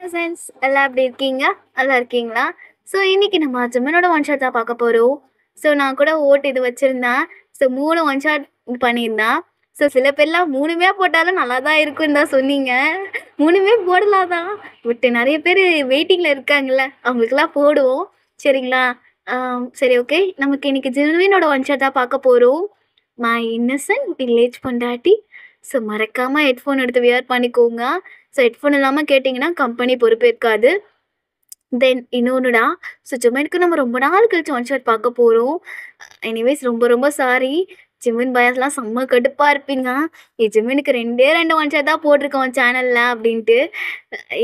Cousins எல்லாம் எப்படி இருக்கீங்க? நல்லா இருக்கீங்களா? ஸோ இன்னைக்கு நம்ம ஜிம்மனோட ஒன் ஷாட் தான் பார்க்க போகிறோம். ஸோ நான் கூட ஓட்டு இது வச்சுருந்தேன். ஸோ 3 ஒன் ஷாட் பண்ணியிருந்தேன். ஸோ சில பேர்லாம் 3மே போட்டாலும் நல்லா தான் இருக்குன்னு தான் சொன்னீங்க. 3மே போடலாம் தான். பட் நிறைய பேர் வெயிட்டிங்கில் இருக்காங்கல்ல, அவங்களுக்குலாம் போடுவோம். சரிங்களா? சரி, ஓகே. நமக்கு இன்னைக்கு ஜிம்மினோட ஒன் ஷாட் தான் பார்க்க போகிறோம். மை இன்னசென்ட் வில்லேஜ் பொண்டாட்டி. ஸோ மறக்காமல் ஹெட்ஃபோன் எடுத்து வியர் பண்ணிக்கோங்க. ஸோ ஹெட்ஃபோன் இல்லாமல் கேட்டிங்கன்னா கம்பெனி பொறுப்பேற்காது. தென் இன்னொன்றுடா, ஸோ ஜிம்மினுக்கு நம்ம ரொம்ப நாள் கழிச்சு ஒன் ஷாட் பார்க்க போகிறோம். எனிவேஸ் ரொம்ப ரொம்ப சாரி. ஜிம்மின் பயஸ்லாம் செம்ம கடுப்பாக இருப்பீங்க. ஜிம்மினுக்கு 2 ஒன் ஷாட் தான் போட்டிருக்கோம் சேனலில் அப்படின்ட்டு.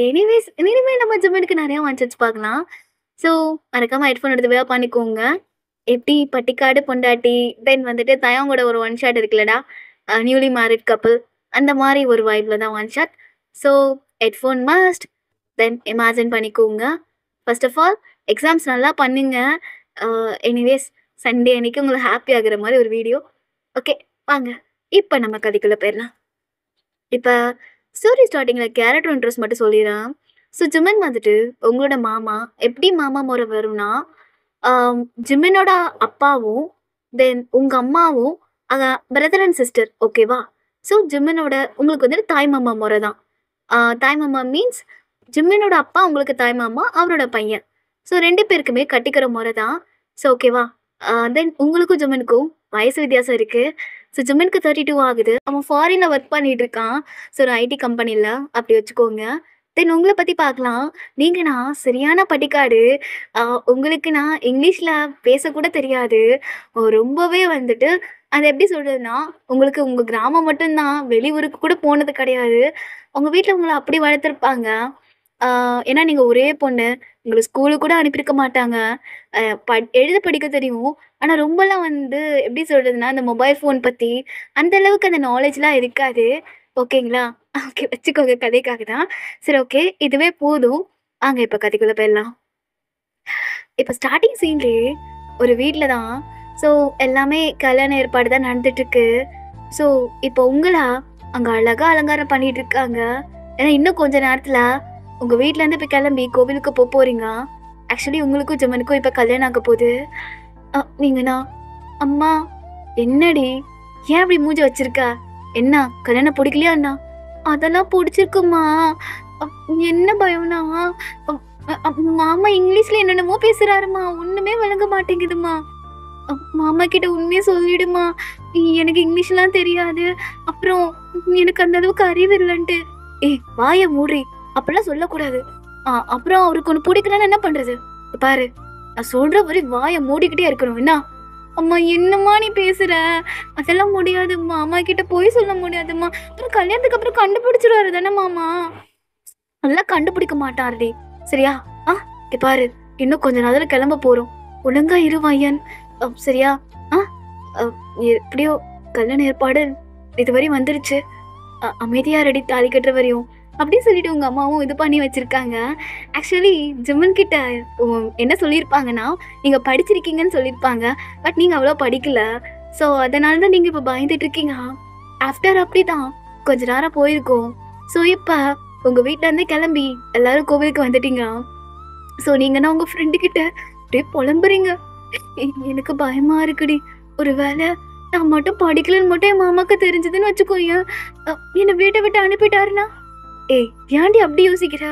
எனிவேஸ் இனிமேல் நம்ம ஜிம்மினுக்கு நிறையா ஒன் ஷாட்ஸ் பார்க்கலாம். ஸோ மறக்காமல் ஹெட்ஃபோன் எடுத்து வியர் பண்ணிக்கோங்க. எப்படி பட்டிக்காடு பொண்டாட்டி, தென் வந்துட்டு தயங்கூட ஒரு ஒன் ஷாட் இருக்குல்லடா, நியூலி மேரிட் கப்புள், அந்த மாதிரி ஒரு வைப்பில் தான் one shot. So headphone must. Then imagine பண்ணிக்கோங்க. ஃபர்ஸ்ட் ஆஃப் ஆல் எக்ஸாம்ஸ் நல்லா பண்ணுங்க. எனிவேஸ் சண்டே அன்றைக்கி உங்களுக்கு ஹாப்பி ஆகிற மாதிரி ஒரு வீடியோ. ஓகே, வாங்க இப்போ நம்ம கதைக்குள்ளே போயிடலாம். இப்போ ஸ்டோரி ஸ்டார்டிங்கில் கேரக்டர் இன்ட்ரெஸ்ட் மட்டும் சொல்லிடுறேன். ஸோ ஜிம்மன் வந்துட்டு உங்களோட மாமா. எப்படி மாமா முறை வரும்னா, ஜிம்மனோட அப்பாவும் தென் உங்கள் அம்மாவும் பிரதர் அண்ட் சிஸ்டர், ஓகேவா? ஸோ ஜிம்மனோட உங்களுக்கு வந்துட்டு தாய் மாமா முறை தான். தாய் மாமா மீன்ஸ் ஜிம்மனோட அப்பா உங்களுக்கு தாய் மாமா, அவரோட பையன். ஸோ 2 பேருக்குமே கட்டிக்கிற முறை தான். ஸோ ஓகேவா? தென் உங்களுக்கும் ஜிம்மனுக்கும் வயசு வித்தியாசம் இருக்குது. ஸோ ஜிம்மனுக்கு 32 ஆகுது. அவன் ஃபாரினில் ஒர்க் பண்ணிகிட்டு இருக்கான். ஸோ ஒரு ஐடி கம்பெனியில் அப்படி வச்சுக்கோங்க. தென் உங்களை பற்றி பார்க்கலாம். நீங்கள்னா சரியான பட்டிக்காடு. உங்களுக்கு நான் இங்கிலீஷில் பேசக்கூட தெரியாது. ரொம்பவே வந்துட்டு அது எப்படி சொல்கிறதுனா, உங்களுக்கு உங்கள் கிராமம் மட்டும்தான், வெளியூருக்கு கூட போனது கிடையாது. உங்கள் வீட்டில் உங்களை அப்படி வளர்த்துருப்பாங்க. ஏன்னா நீங்கள் ஒரே பொண்ணு. உங்களை ஸ்கூலுக்கு கூட அனுப்பியிருக்க மாட்டாங்க. எழுத படிக்க தெரியும். ஆனால் ரொம்பலாம் வந்து எப்படி சொல்கிறதுனா, இந்த மொபைல் ஃபோன் பற்றி அந்தளவுக்கு அந்த நாலேஜ்லாம் இருக்காது. ஓகேங்களா? ஓகே, வச்சுக்கோங்க, கதைக்காக தான். சரி, ஓகே, இதுவே போதும். வாங்க இப்போ கதைக்குள்ளே போயிடலாம். இப்போ ஸ்டார்டிங் சீன்லேயே ஒரு வீட்டில் தான். ஸோ எல்லாமே கல்யாண ஏற்பாடு தான் நடந்துட்டுருக்கு. ஸோ இப்போ உங்களா அங்கே அழகாக அலங்காரம் பண்ணிகிட்டு இருக்காங்க. ஏன்னா இன்னும் கொஞ்சம் நேரத்தில் உங்கள் வீட்டிலேருந்து இப்போ கிளம்பி கோவிலுக்கு போகிறீங்க. ஆக்சுவலி உங்களுக்கும் ஜிம்மனுக்கும் இப்போ கல்யாணம் ஆக போகுது. நீங்கண்ணா, அம்மா என்னடி ஏன் அப்படி மூஞ்சி வச்சிருக்க? என்ன கல்யாணம் பிடிக்கலையா அண்ணா? அதெல்லாம் பிடிச்சிருக்குமா. என்ன பயம்னா, மாமா இங்கிலீஷில் என்னென்னமோ பேசுகிறாருமா, ஒன்றுமே விளங்க மாட்டேங்குதுமா. மாமா கிட்ட உண்மையே சொல்லிடுமா, எனக்கு இங்கிலீஷ்லாம் தெரியாது, அப்புறம் எனக்கு அந்த அளவுக்கு அறிவு இல்லைன்ட்டு. வாயை மூடி, அப்படிலாம் சொல்லக்கூடாது. அப்புறம் அவருக்கு ஒன்று பிடிக்கலன்னு என்ன பண்ணுறது? பாரு, நான் சொல்கிற வரை வாயை மூடிக்கிட்டே இருக்கணும். என்ன அம்மா, என்னம்மா நீ பேசுகிற? அதெல்லாம் முடியாதும்மா, அம்மா கிட்ட போய் சொல்ல முடியாதும்மா. அப்புறம் கல்யாணத்துக்கு அப்புறம் கண்டுபிடிச்சிடுவாரு தானே மாமா. அதெல்லாம் கண்டுபிடிக்க மாட்டாருடி, சரியா? பாரு, இன்னும் கொஞ்ச நேரத்தில் கிளம்ப போகிறோம். ஒழுங்கா இருவாயன், சரியா? எப்படியோ கல்யாண ஏற்பாடு இதுவரையும் வந்துருச்சு. அமைதியாக ரெடி, தாலி கட்டுற வரையும் அப்படின்னு சொல்லிட்டு உங்கள் அம்மாவும் இது பண்ணி வச்சுருக்காங்க. ஆக்சுவலி ஜிம்மன் கிட்ட என்ன சொல்லியிருப்பாங்கன்னா, நீங்கள் படிச்சிருக்கீங்கன்னு சொல்லியிருப்பாங்க. பட் நீங்கள் அவ்வளோ படிக்கலை. ஸோ அதனால தான் நீங்கள் இப்போ பயந்துட்டு இருக்கீங்க. ஆஃப்டர் அப்படி தான் கொஞ்ச நேரம் போயிருக்கோம். ஸோ இப்போ உங்கள் வீட்டிலேருந்து கிளம்பி எல்லோரும் கோவிலுக்கு வந்துட்டீங்க. ஸோ நீங்கன்னா உங்கள் ஃப்ரெண்டுக்கிட்ட அப்படியே புலம்புறீங்க. எனக்கு பயமாக இருக்குடி, ஒரு வேளை நான் மட்டும் படிக்கலன்னு மட்டும் என் மாமாவுக்கு தெரிஞ்சதுன்னு வச்சுக்கோங்க, என்னை வீட்டை விட்டு அனுப்பிட்டாருன்னா? ஏன்டி அப்படி யோசிக்கிறா?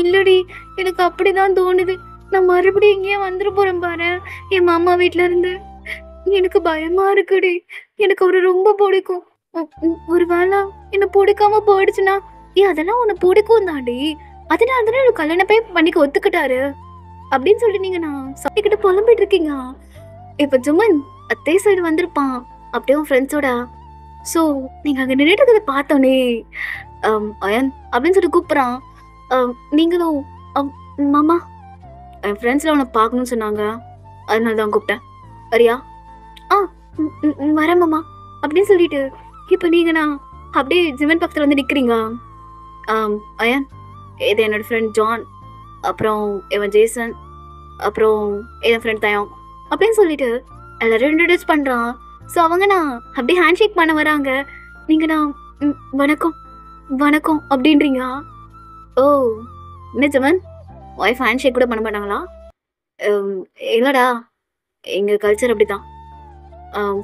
இல்லடி, எனக்கு அப்படிதான் தோணுது. நான் மறுபடியும் இங்கேயே வந்துட போகிறேன் பாரு, என் மாமா வீட்டில இருந்து. எனக்கு பயமாக இருக்குடி. எனக்கு அவரை ரொம்ப பிடிக்கும். ஒரு வேளை என்னை பிடிக்காம போயிடுச்சுன்னா? அதெல்லாம் உன்னை பிடிக்கும் தாண்டி, அதனால தானே எனக்கு கல்யாணம் போய் பண்ணிக்க ஒத்துக்கிட்டாரு அப்படின்னு சொல்லிட்டு நீங்கள் நான் சாப்பிட்டுக்கிட்டு புலம்பிட்டு இருக்கீங்க. இப்போ ஜிம்மன் அத்தே சைடு வந்திருப்பான் அப்படியே உன் ஃப்ரெண்ட்ஸோட. ஸோ நீங்கள் அங்கே நின்றுட்டு இருக்கிறத பார்த்தோன்னே அயன் அப்படின்னு சொல்லிட்டு கூப்பிட்றான். நீங்களும் மாமா, என் ஃப்ரெண்ட்ஸில் உன்னை பார்க்கணும்னு சொன்னாங்க, அதனால தான் கூப்பிட்டேன். வரியா? வரேன் மாமா அப்படின்னு சொல்லிட்டு இப்போ நீங்கண்ணா அப்படியே ஜிம்மன் பக்கத்தில் வந்து நிற்கிறீங்க. அயன், இது என்னோட ஃப்ரெண்ட் ஜான், அப்புறம் இவன் ஜேசன், அப்புறம் என் ஃப்ரெண்ட் தயம் அப்படின்னு சொல்லிட்டு எல்லாரும் இன்ட்ரடியூஸ் பண்ணுறான். ஸோ அவங்கண்ணா அப்படியே ஹேண்ட் ஷேக் பண்ண வராங்க. நீங்கண்ணா வணக்கம் வணக்கம் அப்படின்றீங்க. ஓ, என்ன ஜமன், ஒய்ஃப் ஹேண்ட் ஷேக் கூட பண்ண மாட்டாங்களா? அம், இல்லடா, எங்க கல்ச்சர் அப்படிதான்.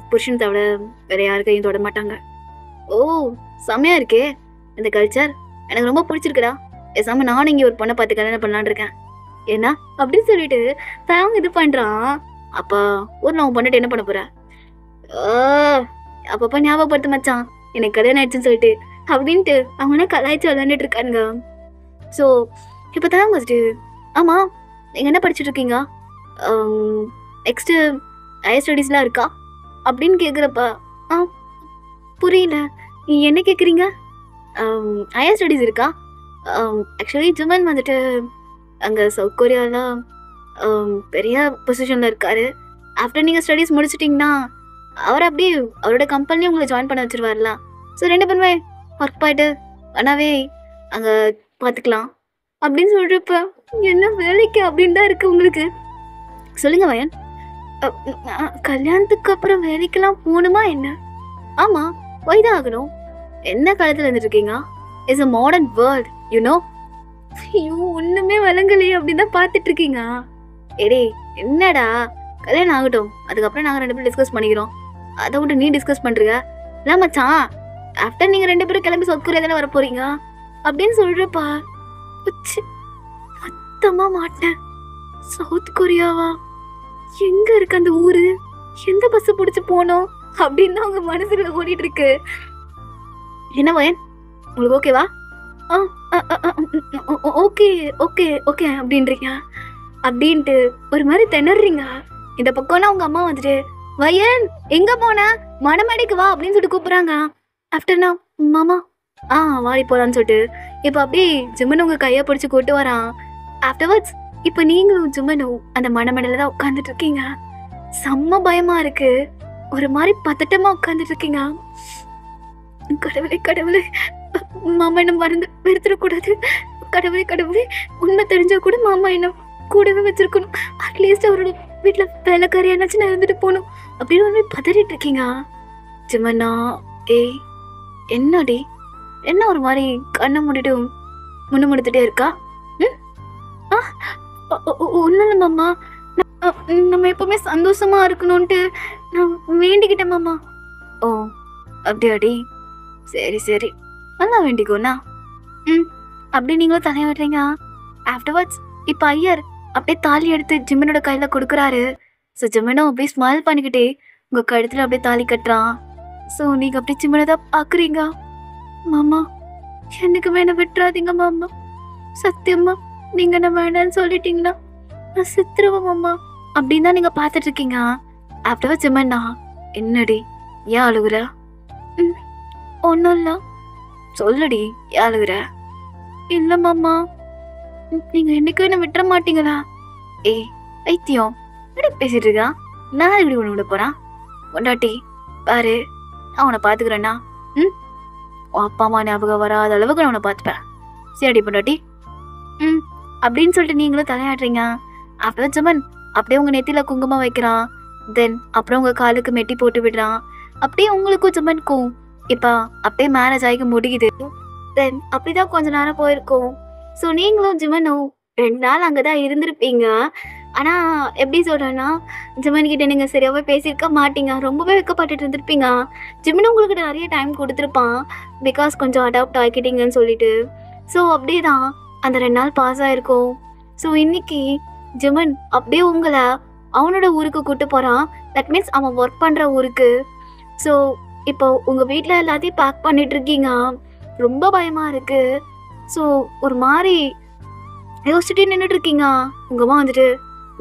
புருஷன் தவிர வேற யார் கையும் தொட மாட்டாங்க. ஓ, செம்மையா இருக்கே இந்த கல்ச்சர். எனக்கு ரொம்ப பிடிச்சிருக்குடா. பேசாம நானும் இங்க ஒரு பொண்ணை பார்த்து கல்யாணம் பண்ணலான்னு இருக்கேன். என்ன அப்படின்னு சொல்லிட்டு தயங்க இது பண்றான். அப்பா ஊர்ல அவன் பொண்ணுட்டு என்ன பண்ண போற? அப்பப்ப ஞாபகப்படுத்த மச்சான், எனக்கு கல்யாணம் ஆயிடுச்சுன்னு சொல்லிட்டு அப்படின்ட்டு அவங்க கலாய்ச்சி விளையாண்டுட்டு இருக்கானுங்க. ஸோ இப்போ தான் வந்துட்டு, ஆமா நீங்க என்ன படிச்சுட்டு இருக்கீங்க? நெக்ஸ்ட்டு ஹையர் ஸ்டடீஸ்லாம் இருக்கா அப்படின்னு கேட்குறப்ப, ஆ புரியல, நீ என்ன கேட்குறீங்க? ஹையர் ஸ்டடீஸ் இருக்கா? ஆக்சுவலி ஜுமன் வந்துட்டு அங்கே சவுத் கொரியாவில் பெரிய பொசிஷனில் இருக்காரு. ஆஃப்டர் நீங்கள் ஸ்டடீஸ் முடிச்சிட்டிங்கன்னா அவர் அப்படியே அவரோட கம்பெனியும் உங்களை ஜாயின் பண்ண வச்சுருவார்ல. ஸோ 2 பேருமே ஒர்க் போயிட்டு ஒன்னாவே அங்கே பார்த்துக்கலாம் அப்படின்னு சொல்கிறப்ப, என்ன வேலைக்கு அப்படின்னு தான் இருக்குது உங்களுக்கு. சொல்லுங்க வயன், கல்யாணத்துக்கு அப்புறம் வேலைக்கெல்லாம் போகணுமா என்ன? ஆமாம், போய் தான் ஆகணும். என்ன காலத்தில் இருந்துட்டு இருக்கீங்க? It's a modern world you know. ஐயோ ஒன்றுமே விளங்கலையே அப்படின்னு தான் பார்த்துட்டு இருக்கீங்க. ஏடே என்னடா, கல்யாணம் ஆகட்டும், அதுக்கப்புறம் நாங்கள் 2 பேரும் டிஸ்கஸ் பண்ணிக்கிறோம். அதை விட்டு நீ டிஸ்கஸ் பண்ணுறீங்க இல்லை மச்சான்? ஆஃப்டர் நீங்கள் 2 பேரும் கிளம்பி சவுத் கொரியா தானே வர போகிறீங்க அப்படின்னு சொல்கிறப்பா, மொத்தமாக மாட்டேன். சவுத் கொரியாவா? எங்க இருக்கு அந்த ஊரு? எந்த பஸ் பிடிச்சு போனோம் அப்படின்னு அவங்க மனசுல ஓடிட்டு இருக்கு. என்ன வயன், உங்களுக்கு ஓகேவா? ஓகே ஓகே ஓகே அப்படின்றீங்க அப்படின்ட்டு ஒரு மாதிரி திணறீங்க. இந்த பக்கம்னா உங்க அம்மா வந்துட்டு, வயன் எங்க போன, மணமேடைக்கு வா அப்படின்னு சொல்லிட்டு கூப்பிடுறாங்க. ஆஃப்டர்னா மாமா வாடி போலான்னு சொல்லிட்டு இப்போ அப்படியே ஜிம்மன் உங்க கையை பிடிச்சி கூட்டு வரான். ஆஃப்டர்வர்ட்ஸ் இப்போ நீங்களும் ஜுமனும் அந்த மணமேடையில தான் உட்காந்துட்டு இருக்கீங்க. செம்ம பயமா இருக்கு, ஒரு மாதிரி பதட்டமா உட்காந்துட்டு இருக்கீங்க. கடவுளே கடவுளே, மாமா என்ன மறந்து வெறுத்துடக்கூடாது. கடவுளே கடவுளே, உண்மை தெரிஞ்சா கூட மாமா என்ன கூடவே வச்சிருக்கணும். அட்லீஸ்ட் அவரோட வீட்டில் வேலைக்காரியானாச்சும் நான் இருந்துட்டு போகணும் அப்படின்னு ஒரு பதறிட்டு இருக்கீங்க. ஜிமனா, ஏய் என்னடி, என்ன ஒரு மாதிரி கண்ணை மூடிட்டு முன்னுமுடுத்துட்டே இருக்கா? ஒன்றும் இல்லை மாமா, நம்ம எப்பவுமே சந்தோஷமா இருக்கணும்ட்டு நான் வேண்டிக்கிட்டேன் மாமா. ஓ அப்படியாடி, சரி சரி நல்லா வேண்டிக்கோண்ணா. அப்படி நீங்களும் தலையை விடுறீங்க. ஆஃப்டர்வர்ட்ஸ் இப்போ ஐயர் அப்படியே தாலி எடுத்து ஜிம்மனோட கையில் கொடுக்குறாரு. ஸோ ஜிம்மனும் அப்படியே ஸ்மைல் பண்ணிக்கிட்டே உங்கள் கழுத்தில் அப்படியே தாலி கட்டுறான். ஸோ நீங்கள் அப்படியே ஜிம்மனை தான் பார்க்குறீங்க. மாமா எனக்கு வேணா விட்டுறாதீங்க மாமா, சத்தியமா நீங்க என்ன வேணான்னு சொல்லிட்டீங்கன்னா நான் சித்திருவேன் மாமா அப்படின்னு தான் நீங்க பார்த்துட்டு இருக்கீங்க. ஆஃப்டர் ஜிம்மன்னா, என்னடி ஏன் அழுகுற? ஒன்றும் இல்லை, சொல்லுடி ஏன் அழுகுற? இல்லை மாமா, நீங்க என்னைக்கும் என்ன விட்டுற மாட்டீங்களா? ஏய் வைத்தியம், எப்படி பேசிட்டு இருக்கா? நான் இப்படி ஒன்று விட போறான்? கொண்டாட்டி பாரு, நான் உன்னை பார்த்துக்கிறேன்னா அப்பா அம்மா ஞாபகம் வராத அளவுக்கு நான் உன்னை பார்த்துப்பேன். சரிடி பொண்டாட்டி. அப்படின்னு சொல்லிட்டு நீங்களும் தலையாடுறீங்க. ஆஃப்டர் ஜமன் அப்படியே உங்க நெத்தியில குங்குமம் வைக்கிறான். தென் அப்புறம் உங்க காலுக்கு மெட்டி போட்டு விடுறான். அப்படியே உங்களுக்கும் ஜமனுக்கும் இப்போ அப்படியே மேரேஜ் ஆகி முடியுது. தென் அப்படிதான் கொஞ்ச நேரம் போயிருக்கும். ஸோ நீங்களும் ஜிமனும் 2 நாள் அங்கே தான் இருந்திருப்பீங்க. ஆனால் எப்படி சொல்கிறேன்னா, ஜிமன் கிட்ட நீங்கள் சரியாகவே பேசியிருக்க மாட்டீங்க, ரொம்பவே வெக்கப்பட்டுட்டு இருந்திருப்பீங்க. ஜிமன் உங்கள்கிட்ட நிறைய டைம் கொடுத்துருப்பான், பிகாஸ் கொஞ்சம் அடாப்ட் ஆகிக்கிட்டீங்கன்னு சொல்லிட்டு. ஸோ அப்படியே தான் அந்த 2 நாள் பாஸ் ஆகிருக்கும். ஸோ இன்னைக்கு ஜிமன் அப்படியே உங்களை அவனோட ஊருக்கு கூப்பிட்டு போகிறான். தட் மீன்ஸ் அவன் ஒர்க் பண்ணுற ஊருக்கு. ஸோ இப்போ உங்கள் வீட்டில் எல்லாத்தையும் பேக் பண்ணிட்டு இருக்கீங்க. ரொம்ப பயமாக இருக்குது. ஸோ ஒரு மாதிரி யோசிச்சுட்டே நின்றுட்டு இருக்கீங்க. உங்கள் அம்மா வந்துட்டு,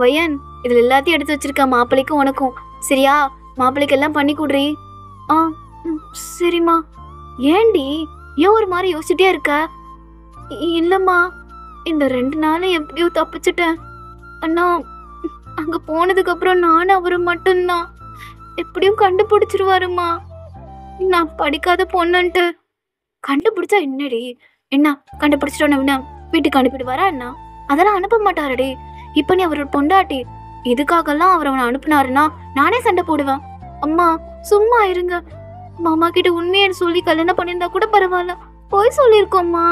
வையன் இதில் எல்லாத்தையும் எடுத்து வச்சிருக்க, மாப்பிள்ளைக்கும் உனக்கும் சரியா, மாப்பிள்ளைக்கு எல்லாம் பண்ணி கொடுறி. சரிம்மா. ஏண்டி ஏன் ஒரு மாதிரி யோசிச்சுட்டே இருக்க? இல்லைம்மா, இந்த 2 நாளும் எப்படியோ தப்பிச்சிட்டேன். அண்ணா அங்கே போனதுக்கப்புறம் நானும் அவரும் மட்டும்தான். எப்படியும் கண்டுபிடிச்சிருவாருமா. நான் படிக்காத பொண்ணுன்ட்டு. கண்டுபிடிச்சா என்னடி, என்ன கண்டுபிடிச்சிட்டோன்னு வீட்டுக்கு அனுப்பிடுவாரா என்ன? அதெல்லாம் அனுப்ப மாட்டாரடி. இப்போ நீ அவரோட பொண்டாட்டி, இதுக்காகலாம் அவர் அவனை அனுப்புனாருன்னா நானே சண்டை போடுவேன். அம்மா சும்மா இருங்க. மாமா கிட்ட உண்மையை சொல்லி கல்யாணம் பண்ணியிருந்தா கூட பரவாயில்ல, போய் சொல்லியிருக்கோம்மா.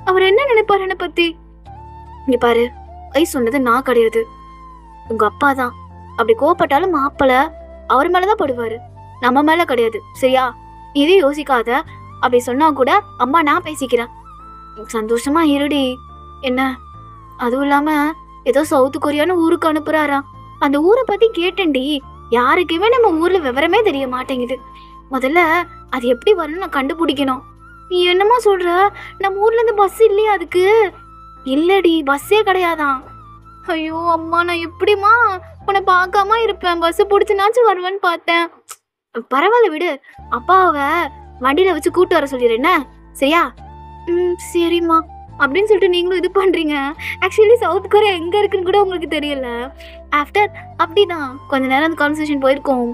அவர் என்ன நினைப்பாரு என்னை பத்தி? இங்க பாரு, கை சொன்னது நான் கிடையாது, உங்க அப்பா தான். அப்படி கோவப்பட்டாலும் மாப்பிள அவர் மேலதான் படுவாரு, நம்ம மேல கிடையாது, சரியா? இதே யோசிக்காத. அப்படி சொன்னா கூட அம்மா நான் பேசிக்கிறேன், சந்தோஷமா இருடி. என்ன, அதுவும் இல்லாம ஏதோ சவுத் கொரியான்னு ஊருக்கு அனுப்புறாரா. அந்த ஊரை பத்தி கேட்டேன்டி, யாருக்குமே நம்ம ஊர்ல விவரமே தெரிய மாட்டேங்குது. முதல்ல அது எப்படி வரணும் நான் கண்டுபிடிக்கணும். நீ என்னமா சொல்ற? நம்ம ஊர்ல இருந்து பஸ் இல்லையா அதுக்கு? இல்லடி, பஸ்ஸே கிடையாதான். ஐயோ அம்மா, நான் எப்படிமா உன்னை பார்க்காம இருப்பேன்? பஸ் பிடிச்சுனாச்சும் வருவேன்னு பார்த்தேன். பரவாயில்ல விடு, அப்பாவை வண்டியில வச்சு கூட்டு வர சொல்லிடுறேன், சரியா? சரிம்மா அப்படின்னு சொல்லிட்டு நீங்களும் இது பண்றீங்க. ஆக்சுவலி சவுத் கொரியா எங்க இருக்குன்னு கூட உங்களுக்கு தெரியல. ஆஃப்டர் அப்படிதான் கொஞ்ச நேரம் அந்த கான்வர்சேஷன் போயிருக்கோம்.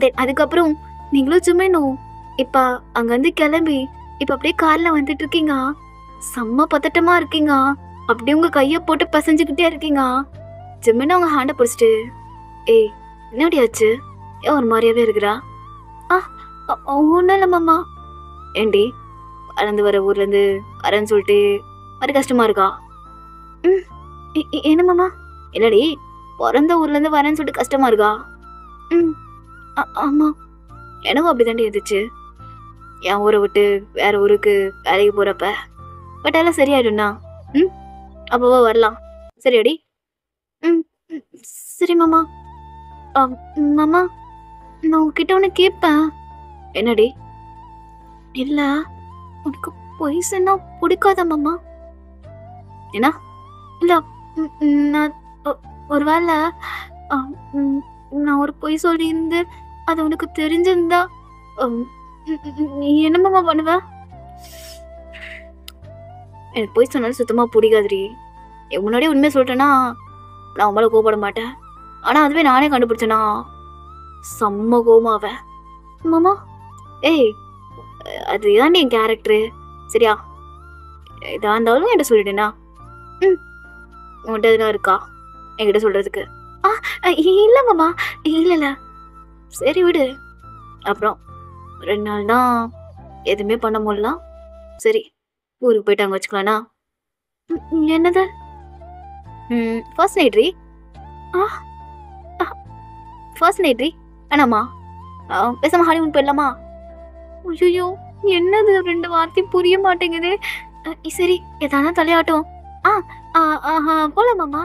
தென் அதுக்கப்புறம் நீங்களும் ஜிமினும் இப்ப அங்கிருந்து கிளம்பி இப்ப அப்படியே கார்ல வந்துட்டு இருக்கீங்க. செம்ம பதட்டமா இருக்கீங்க. அப்படியே உங்க கைய போட்டு பசஞ்சுக்கிட்டே இருக்கீங்க. ஜிமின் அவங்க ஹேண்ட பிடிச்சிட்டு, ஏய் என்னடி ஆச்சு, ஏன் ஒரு மாதிரியாவே இருக்கிறா? ஒன்றும் இல்லை மாமா. ஏண்டி, வளர்ந்து வர ஊர்ல இருந்து வரேன்னு சொல்லிட்டு மாதிரி கஷ்டமா இருக்கா? என்ன மாமா? இல்லடி, பிறந்த ஊர்ல இருந்து வரேன்னு சொல்லிட்டு கஷ்டமா இருக்கா? ஆமா, எனக்கும் அப்படிதாண்டி இருந்துச்சு, என் ஊரை விட்டு வேற ஊருக்கு வேலைக்கு போறப்ப. பட் எல்லாம் சரியாயிடும்னா அப்பவோ வரலாம், சரியாடி? சரி மாமா. மாமா, நான் உங்ககிட்ட ஒன்று கேட்பேன். என்னடி? இல்ல, உனக்கு பொய் சொன்னா பிடிக்காத மாமா? என்ன? இல்ல, நான் ஒருவேளை நான் ஒரு பொய் சொல்லியிருந்து அது உனக்கு தெரிஞ்சிருந்தா நீ என்ன மாமா பண்ணுவ? எனக்கு பொய் சொன்னாலும் சுத்தமா பிடிக்காதுடி. முன்னாடியே உண்மையை சொல்லிட்டேன்னா நான் உன் மேல கோபப்பட மாட்டேன். ஆனா அதுவே நானே கண்டுபிடிச்சேனா செம்ம கோமாவேன் மாமா. ஏய், அதுதான் என் கேரக்டரு, சரியா? இதா இருந்தாலும் என்கிட்ட சொல்லிட்டேனா? உன்கிட்ட எதுனா இருக்கா என்கிட்ட சொல்றதுக்கு? இல்ல மாமா, இல்ல. சரி விடு. அப்புறம் 2 நாள் தான் எதுவுமே பண்ண முடியலாம். சரி, ஊருக்கு போயிட்டு அங்க வச்சுக்கலாம்னா? என்னது? ஃபர்ஸ்ட் நைட் ரீ. ஃபர்ஸ்ட் நைட் ரீ வேணாமா? பேசாம ஹாலிவுட் போயிடலாமா? ஐயோ, என்னது 2 வார்த்தையும் புரிய மாட்டேங்குது. சரி, எதானா தலையாட்டும். போலாம் மாமா,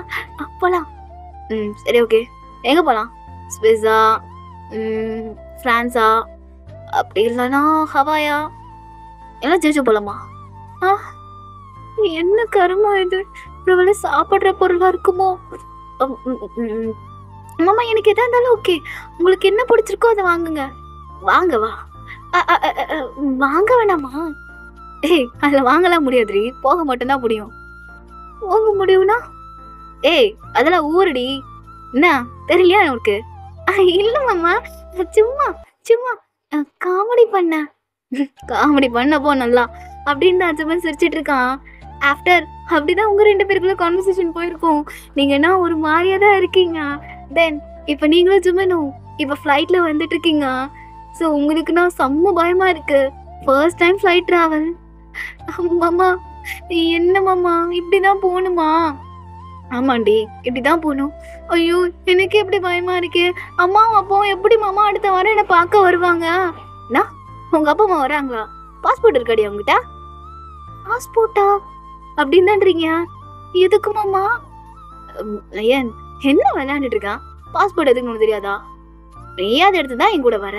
போலாம். சரி, ஓகே. எங்க போலாம்? ஸ்விஸா, பிரான்ஸா, அப்படி இல்லைன்னா ஹவாயா, எல்லாம் ஜெயிச்சு போலாமா? என்ன கருமா இது? ஒருவேளை சாப்பிட்ற பொருளா இருக்குமோ? மாமா, எனக்கு எதா இருந்தாலும் ஓகே. உங்களுக்கு என்ன பிடிச்சிருக்கோ அதை வாங்குங்க. வாங்கவா? வாங்க வேணாமா? ஏய், அதில் வாங்கலாம் முடியாதுடி, போக மட்டும்தான் முடியும். போக முடியும்னா? ஏய், அதெல்லாம் ஊருடி, என்ன தெரியலையா உனக்கு? இல்ல மாமா, சும்மா சும்மா காமெடி பண்ணப்போ நல்லா அப்படின்னு அச்சப்பன் சிரிச்சிட்டு இருக்கான். ஆஃப்டர் அப்படிதான் உங்க 2 பேருக்குள்ள கான்வர்சேஷன் போயிருக்கோம். நீங்க என்ன ஒரு மாதிரியா தான் இருக்கீங்க. தென் இப்ப நீங்களும் ஜுமனும் இப்ப ஃப்ளைட்ல வந்துட்டு இருக்கீங்க. ஸோ உங்களுக்குன்னா செம்ம பயமா இருக்கு. First time flight travel. மாமா, என்ன மாமா இப்படிதான் போகணுமா? ஆமாண்டி, இப்படிதான் போகணும். ஐயோ, எனக்கு எப்படி பயமா இருக்கு. அம்மாவும் அப்பாவும் எப்படி மாமா அடுத்த வாரம் என்னை பார்க்க வருவாங்க? உங்க அப்பா அம்மா வராங்களா? பாஸ்போர்ட் இருக்காடி அவங்ககிட்ட? பாஸ்போர்ட்டா அப்படின்னு தான்றீங்க? எதுக்கு மாமா? ஏன் என்ன விளையாண்டுட்டு இருக்கான்? பாஸ்போர்ட் எதுக்கு உனக்கு தெரியாதா? நீயாவது எடுத்துதான் என் கூட வர.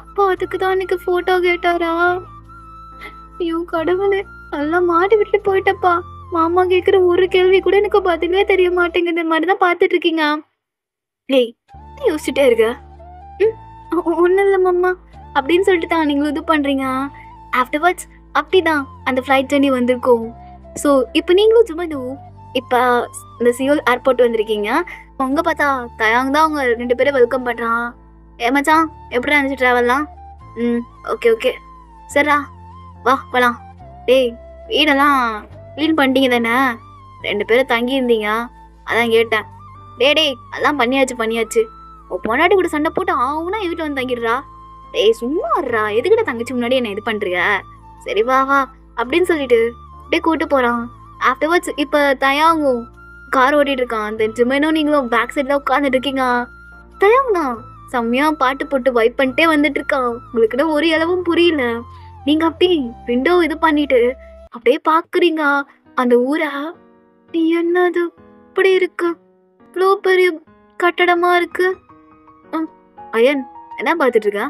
அப்பா அதுக்கு தான் எனக்கு போட்டோ கேட்டாரா? ஐயோ கடவுளே, எல்லாம் மாட்டி விட்டு போயிட்டப்பா. மாமா கேக்குற ஒரு கேள்வி கூட எனக்கு பதிலே தெரிய மாட்டேங்குது. இந்த மாதிரிதான் பாத்துட்டு இருக்கீங்க. ஏய், யோசிச்சுட்டே இருக்க. ஒன்னும் இல்ல மாமா அப்படின்னு சொல்லிட்டு தான் நீங்களும் இது பண்றீங்க. ஆஃப்டர்வர்ட்ஸ் அப்படிதான் அந்த ஃப்ளைட் ஜர்னி வந்திருக்கோம். ஸோ இப்போ நீங்களும் ஜுமனும் இப்போ இந்த சியோல் ஏர்போர்ட் வந்திருக்கீங்க. உங்க பார்த்தா தயாங் தான் அவங்க 2 பேரும் வெல்கம் பண்றான். மச்சான், எப்படி இருந்துச்சு ட்ராவல்லாம்? ஓகே ஓகே, சரிடா வா போலாம். டேய், வீடெல்லாம் க்ளீன் பண்ணிட்டீங்க தானே? 2 பேரும் தங்கி இருந்தீங்க, அதான் கேட்டேன். டேய் அதெல்லாம் பண்ணியாச்சு. பொண்டாட்டி கூட சண்டை போட்டு ஆகுனா என் வீட்டில் வந்து தங்கிடுறா. டேய் சும்மா வர்றா, எதுக்கிட்ட தங்கச்சி முன்னாடி என்ன இது பண்றிய? சரி வா வா அப்படின்னு சொல்லிட்டு அப்படியே கூட்டு போறான். ஆஃப்டர்வர்ட்ஸ் இப்போ தயாங்கும் கார் ஓட்டிட்டு இருக்கான். தென் ஜிமேனும் நீங்களும் பேக் சைடில் உட்காந்துட்டு இருக்கீங்க. தயாங்கண்ணா செம்மையா பாட்டு போட்டு வைப் பண்ணிட்டே வந்துட்டு இருக்கான். உங்களுக்குன்னா ஒரு அளவும் புரியல. நீங்க அப்படியே விண்டோ இது பண்ணிட்டு அப்படியே பாக்குறீங்க அந்த ஊரை. என்னது இப்படி இருக்கு, இவ்வளோ பெரிய கட்டடமா இருக்கு. அயன் என்ன பார்த்துட்டு இருக்க?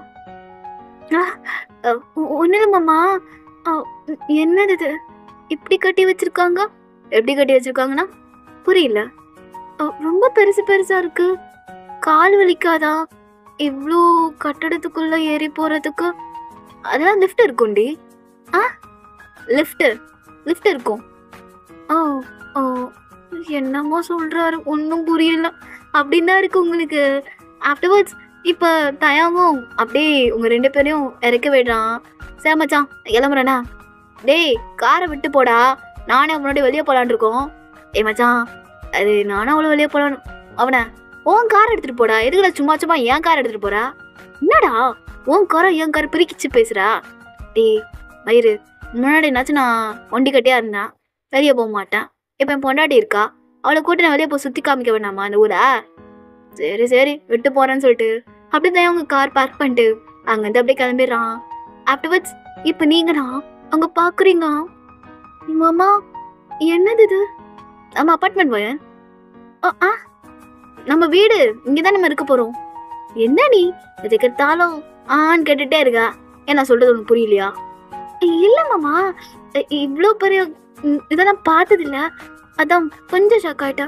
ஒன்னும் மாமா. என்னது இது இப்படி கட்டி வச்சிருக்காங்க? எப்படி கட்டி வச்சிருக்காங்கன்னா புரியல. ரொம்ப பெருசு பெருசா இருக்கு. கால் வலிக்காதா இவ்வளோ கட்டடத்துக்குள்ள ஏறி போறதுக்கு? அதெல்லாம் லிஃப்ட் இருக்கும்டி. லிஃப்ட் இருக்கும். ஓ ஓ என்னமோ சொல்றாரு, ஒன்றும் புரியல. அப்படின்னு தான் இருக்கு உங்களுக்கு. ஆஃப்டர்வர்ட்ஸ் இப்போ தயாவும் அப்படியே உங்க 2 பேரையும் இறக்க விடுறான். சரி மச்சான் கிளம்புறேண்ணா. டேய் காரை விட்டு போடா, நானே முன்னாடி வெளியே போலான் இருக்கோம். மச்சான் அது நானும் அவ்வளோ வெளியே போலான்னு. அவனை உன் கார் எடுத்துட்டு போடா. எதுக்குடா சும்மா சும்மா என் கார் எடுத்துட்டு போறா? என்னடா உன் காரை என் காரை பிரிக்கிச்சு பேசுறா? டேய் மயிறு, முன்னாடி என்னாச்சும் நான் ஒண்டி கட்டியா இருந்தேன், வெளியே போக மாட்டேன். இப்போ என் பொண்டாட்டி இருக்கா, அவளை கூட்டு நான் வெளியே போய் சுற்றி காமிக்க வேணாமா அந்த ஊரை? சரி சரி விட்டு போறேன்னு சொல்லிட்டு அப்படிதான் அவங்க கார் பார்க் பண்ணிட்டு அங்கேருந்து அப்படியே கிளம்பிடுறான். ஆஃப்டர்வர்ட்ஸ் இப்போ நீங்கண்ணா அங்கே பார்க்குறீங்க. மாமா என்னது இது? நம்ம அப்பார்ட்மெண்ட் போயேன். நம்ம வீடு இங்கதான் நம்ம இருக்க போறோம். என்ன நீ எதுக்கெடுத்தாலும் ஆன்னு கேட்டுட்டே இருக்கா? என்ன சொல்றது உனக்கு புரியலையா? இல்ல மாமா, இவ்வளோ பெரிய இதெல்லாம் பார்த்தது இல்ல, அதான் கொஞ்சம் ஷாக் ஆயிட்டா.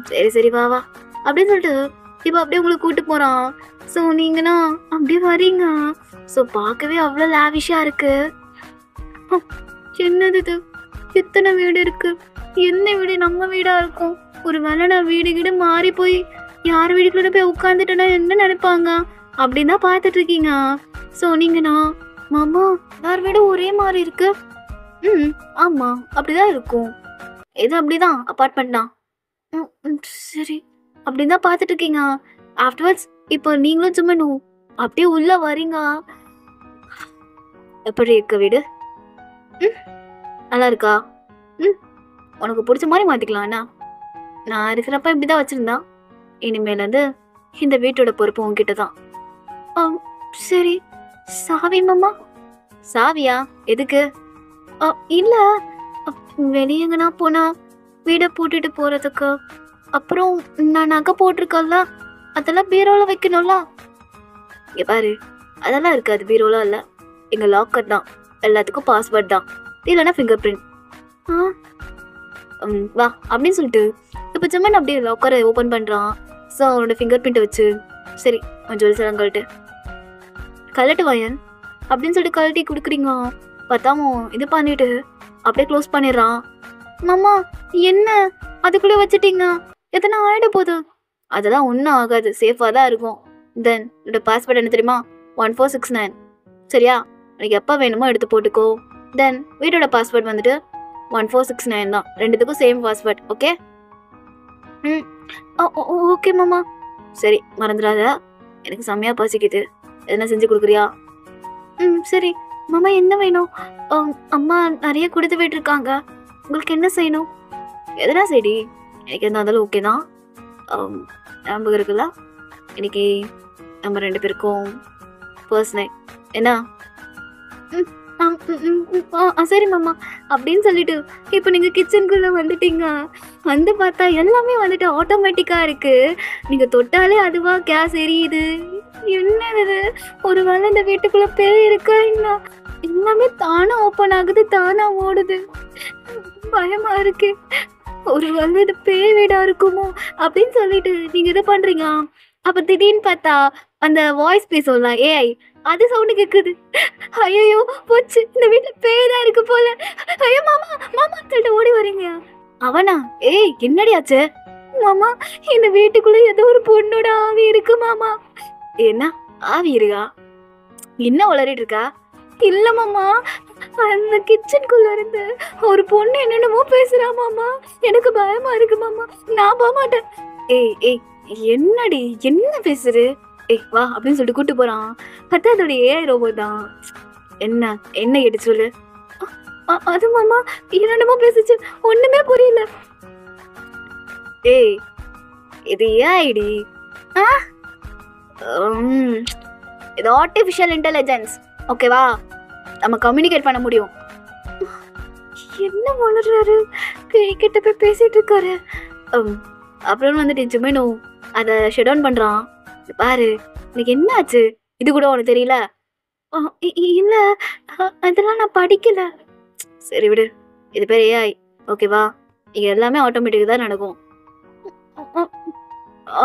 சரி சரி வா வா அப்படின்னு சொல்லிட்டு இப்போ அப்படியே உங்களுக்கு கூட்டு போறான். ஸோ நீங்கன்னா அப்படியே வரீங்க. ஸோ பார்க்கவே அவ்வளோ லாவிஷா இருக்கு. என்னது இது, எத்தனை வீடு இருக்கு? என்ன வீடு நம்ம வீடா இருக்கும்? ஒரு வேளை நான் வீடு வீடு மாறி போய் யார் வீடுக்குள்ள போய் உட்காந்துட்டேன்னா என்ன நினைப்பாங்க அப்படின்னு தான் பார்த்துட்டு இருக்கீங்க. ஸோ நீங்கண்ணா மாமா யார் வீடும் ஒரே மாதிரி இருக்கு. ஆமா அப்படிதான் இருக்கும். இது அப்படிதான் அப்பார்ட்மெண்ட் தான். சரி அப்படின்னு தான் பார்த்துட்டு இருக்கீங்க. ஆஃப்டர்வர்ட்ஸ் இப்போ நீங்களும் சும்மா அப்படியே உள்ள வரீங்க. எப்படி இருக்க வீடு? நல்லா இருக்கா? உனக்கு பிடிச்ச மாதிரி மாற்றிக்கலாம்ண்ணா. நான் இருக்கிறப்ப இப்படி தான் வச்சுருந்தான். இனிமேலேருந்து இந்த வீட்டோட பொறுப்பு உங்ககிட்ட தான். சரி சாவி மாமா. சாவியா எதுக்கு? இல்லை வெளியேங்கண்ணா போனா வீடை பூட்டிட்டு போகிறதுக்கு. அப்புறம் நான் நகை போட்டிருக்கல அதெல்லாம் பீரோவில் வைக்கணும்ல. இங்கே பாரு, அதெல்லாம் இருக்காது, பீரோலாம் இல்லை. எங்கள் லாக்கர் தான், எல்லாத்துக்கும் பாஸ்வேர்ட் தான், இல்லைன்னா ஃபிங்கர் பிரிண்ட். வா அப்படின்னு சொல்லிட்டு இப்போ ஜம்மன் அப்படியே லாக்கரை ஓப்பன் பண்ணுறான். ஸோ அவனோட ஃபிங்கர் பிரிண்ட்டை வச்சு சரி கொஞ்சம் ஜுவல்ஸ் எல்லாம் கழட்டு வாயன் அப்படின்னு சொல்லிட்டு கழட்டி கொடுக்குறீங்க. பார்த்தாமோ இது பண்ணிட்டு அப்படியே க்ளோஸ் பண்ணிடுறான். மாமா என்ன அதுக்குள்ளே வச்சுட்டீங்க, எத்தனை ஆயிட போகுது? அதெல்லாம் ஒன்றும் ஆகாது, சேஃபாக தான் இருக்கும். தென் என்னோட பாஸ்வேர்ட் என்ன தெரியுமா? 1469. சரியா? எனக்கு எப்போ வேணுமோ எடுத்து போட்டுக்கோ. தென் வீட்டோட பாஸ்வேர்ட் வந்துட்டு 1469 தான், ரெண்டுத்துக்கும் சேம் பாஸ்வேர்ட். ஓகே? ஓகே மாமா. சரி மறந்துடாத, எனக்கு செம்மையாக பசிக்குது, எதனா செஞ்சு கொடுக்குறியா? சரி மாமா என்ன வேணும்? அம்மா நிறைய கொடுத்து விட்டுருக்காங்க, உங்களுக்கு என்ன செய்யணும்? எதனா சரி, எனக்கு எந்த இருந்தாலும் ஓகே தான். ஞாபகம் இருக்குல்ல, இன்னைக்கு நம்ம 2 பேருக்கும் ஃபர்ஸ்ட் நைட் என்ன? சரி மாமா அப்படின்னு சொல்லிட்டு இப்போ நீங்கள் கிச்சனுக்குள்ளே வந்துட்டீங்க. வந்து பார்த்தா எல்லாமே வந்துட்டு ஆட்டோமேட்டிக்காக இருக்குது. நீங்கள் தொட்டாலே அதுவாக கேஸ் எரியுது. என்னது, ஒரு வேளை இந்த வீட்டுக்குள்ளே பேய் இருக்கா? என்ன எல்லாமே தானாக ஓப்பன் ஆகுது, தானாக ஓடுது. பயமாக இருக்கு, ஒரு வேளை இது பேய் வீடா இருக்குமோ அப்படின்னு சொல்லிட்டு நீங்கள் இது பண்ணுறீங்க. அப்போ திடீர்னு பார்த்தா அந்த வாய்ஸ் பேசல ஏஐ, அது சவுண்டு கேட்குது. ஐயோ போச்சு, இந்த வீட்டில் பேய் தான் இருக்கு போல. ஐயோ மாமா மாமா சொல்லிட்டு ஓடி வரீங்க. அவனா? ஏய் என்னடி ஆச்சு? மாமா இந்த வீட்டுக்குள்ள ஏதோ ஒரு பொண்ணோட ஆவி இருக்கு மாமா. என்ன ஆவி இருக்கா? என்ன வளரிட்டு இருக்கா? இல்ல மாமா, அந்த கிச்சனுக்குள்ள இருந்து ஒரு பொண்ணு என்னென்னமோ பேசுறா மாமா, எனக்கு பயமா இருக்கு மாமா, நான் போக மாட்டேன். ஏய் ஏய் என்னடி என்ன பேசுறு? ஏய் வா அப்படின்னு சொல்லிட்டு கூட்டு போறான். பார்த்தா அதோட ஏஐ ரோபோட் தான். என்ன என்ன கேட்டு சொல்லு. அது மாமா என்னென்னமோ பேசிச்சு, ஒண்ணுமே புரியல. ஏய், இது ஏன் ஐடி? இது ஆர்டிஃபிஷியல் இன்டெலிஜென்ஸ், ஓகேவா? நம்ம கம்யூனிகேட் பண்ண முடியும். என்ன வளர்றாரு, கிட்ட போய் பேசிட்டு இருக்காரு. அப்புறம் வந்துட்டு ஜிமினோ அதை ஷட் டவுன் பண்ணுறான். பாரு, எனக்கு என்ன ஆச்சு இது கூட உனக்கு தெரியல? இல்லை, அதெல்லாம் நான் படிக்கல. சரி விடு, இது பேர் ஏஐ, ஓகேவா? இங்கே எல்லாமே ஆட்டோமேட்டிக்காக தான் நடக்கும்.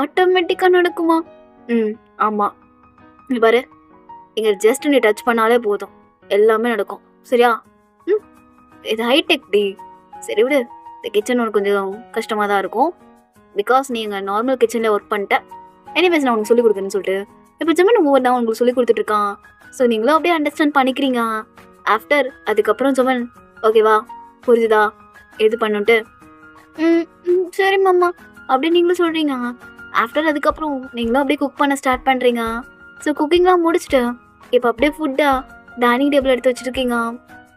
ஆட்டோமேட்டிக்காக நடக்குமா? ஆமாம். நீ பாரு, இங்கே ஜஸ்ட் நீ டச் பண்ணாலே போதும், எல்லாமே நடக்கும், சரியா? இது ஹைடெக் டி. சரி விடு, இந்த கிச்சன் உனக்கு கொஞ்சம் கஷ்டமாக தான் இருக்கும், பிகாஸ் நீ எங்கள் நார்மல் கிச்சனில் ஒர்க் பண்ணிட்டேன். எனிவேஸ் நான் உனக்கு சொல்லிக் கொடுக்குறேன்னு சொல்லிட்டு இப்போ ஜிமின் ஒவ்வொரு நான் உங்களுக்கு சொல்லி கொடுத்துட்ருக்கான். ஸோ நீங்களும் அப்படியே அண்டர்ஸ்டாண்ட் பண்ணிக்கிறீங்க. ஆஃப்டர் அதுக்கப்புறம் ஜிமின், ஓகேவா? புரிஞ்சுதா எது பண்ணுன்ட்டு? சரி மாமா அப்படி நீங்களும் சொல்கிறீங்க. ஆஃப்டர் அதுக்கப்புறம் நீங்களும் அப்படியே குக் பண்ண ஸ்டார்ட் பண்ணுறீங்க. ஸோ குக்கிங்லாம் முடிச்சுட்டு இப்போ அப்படியே ஃபுட்டா டைனிங் டேபிள் எடுத்து வச்சுருக்கீங்க.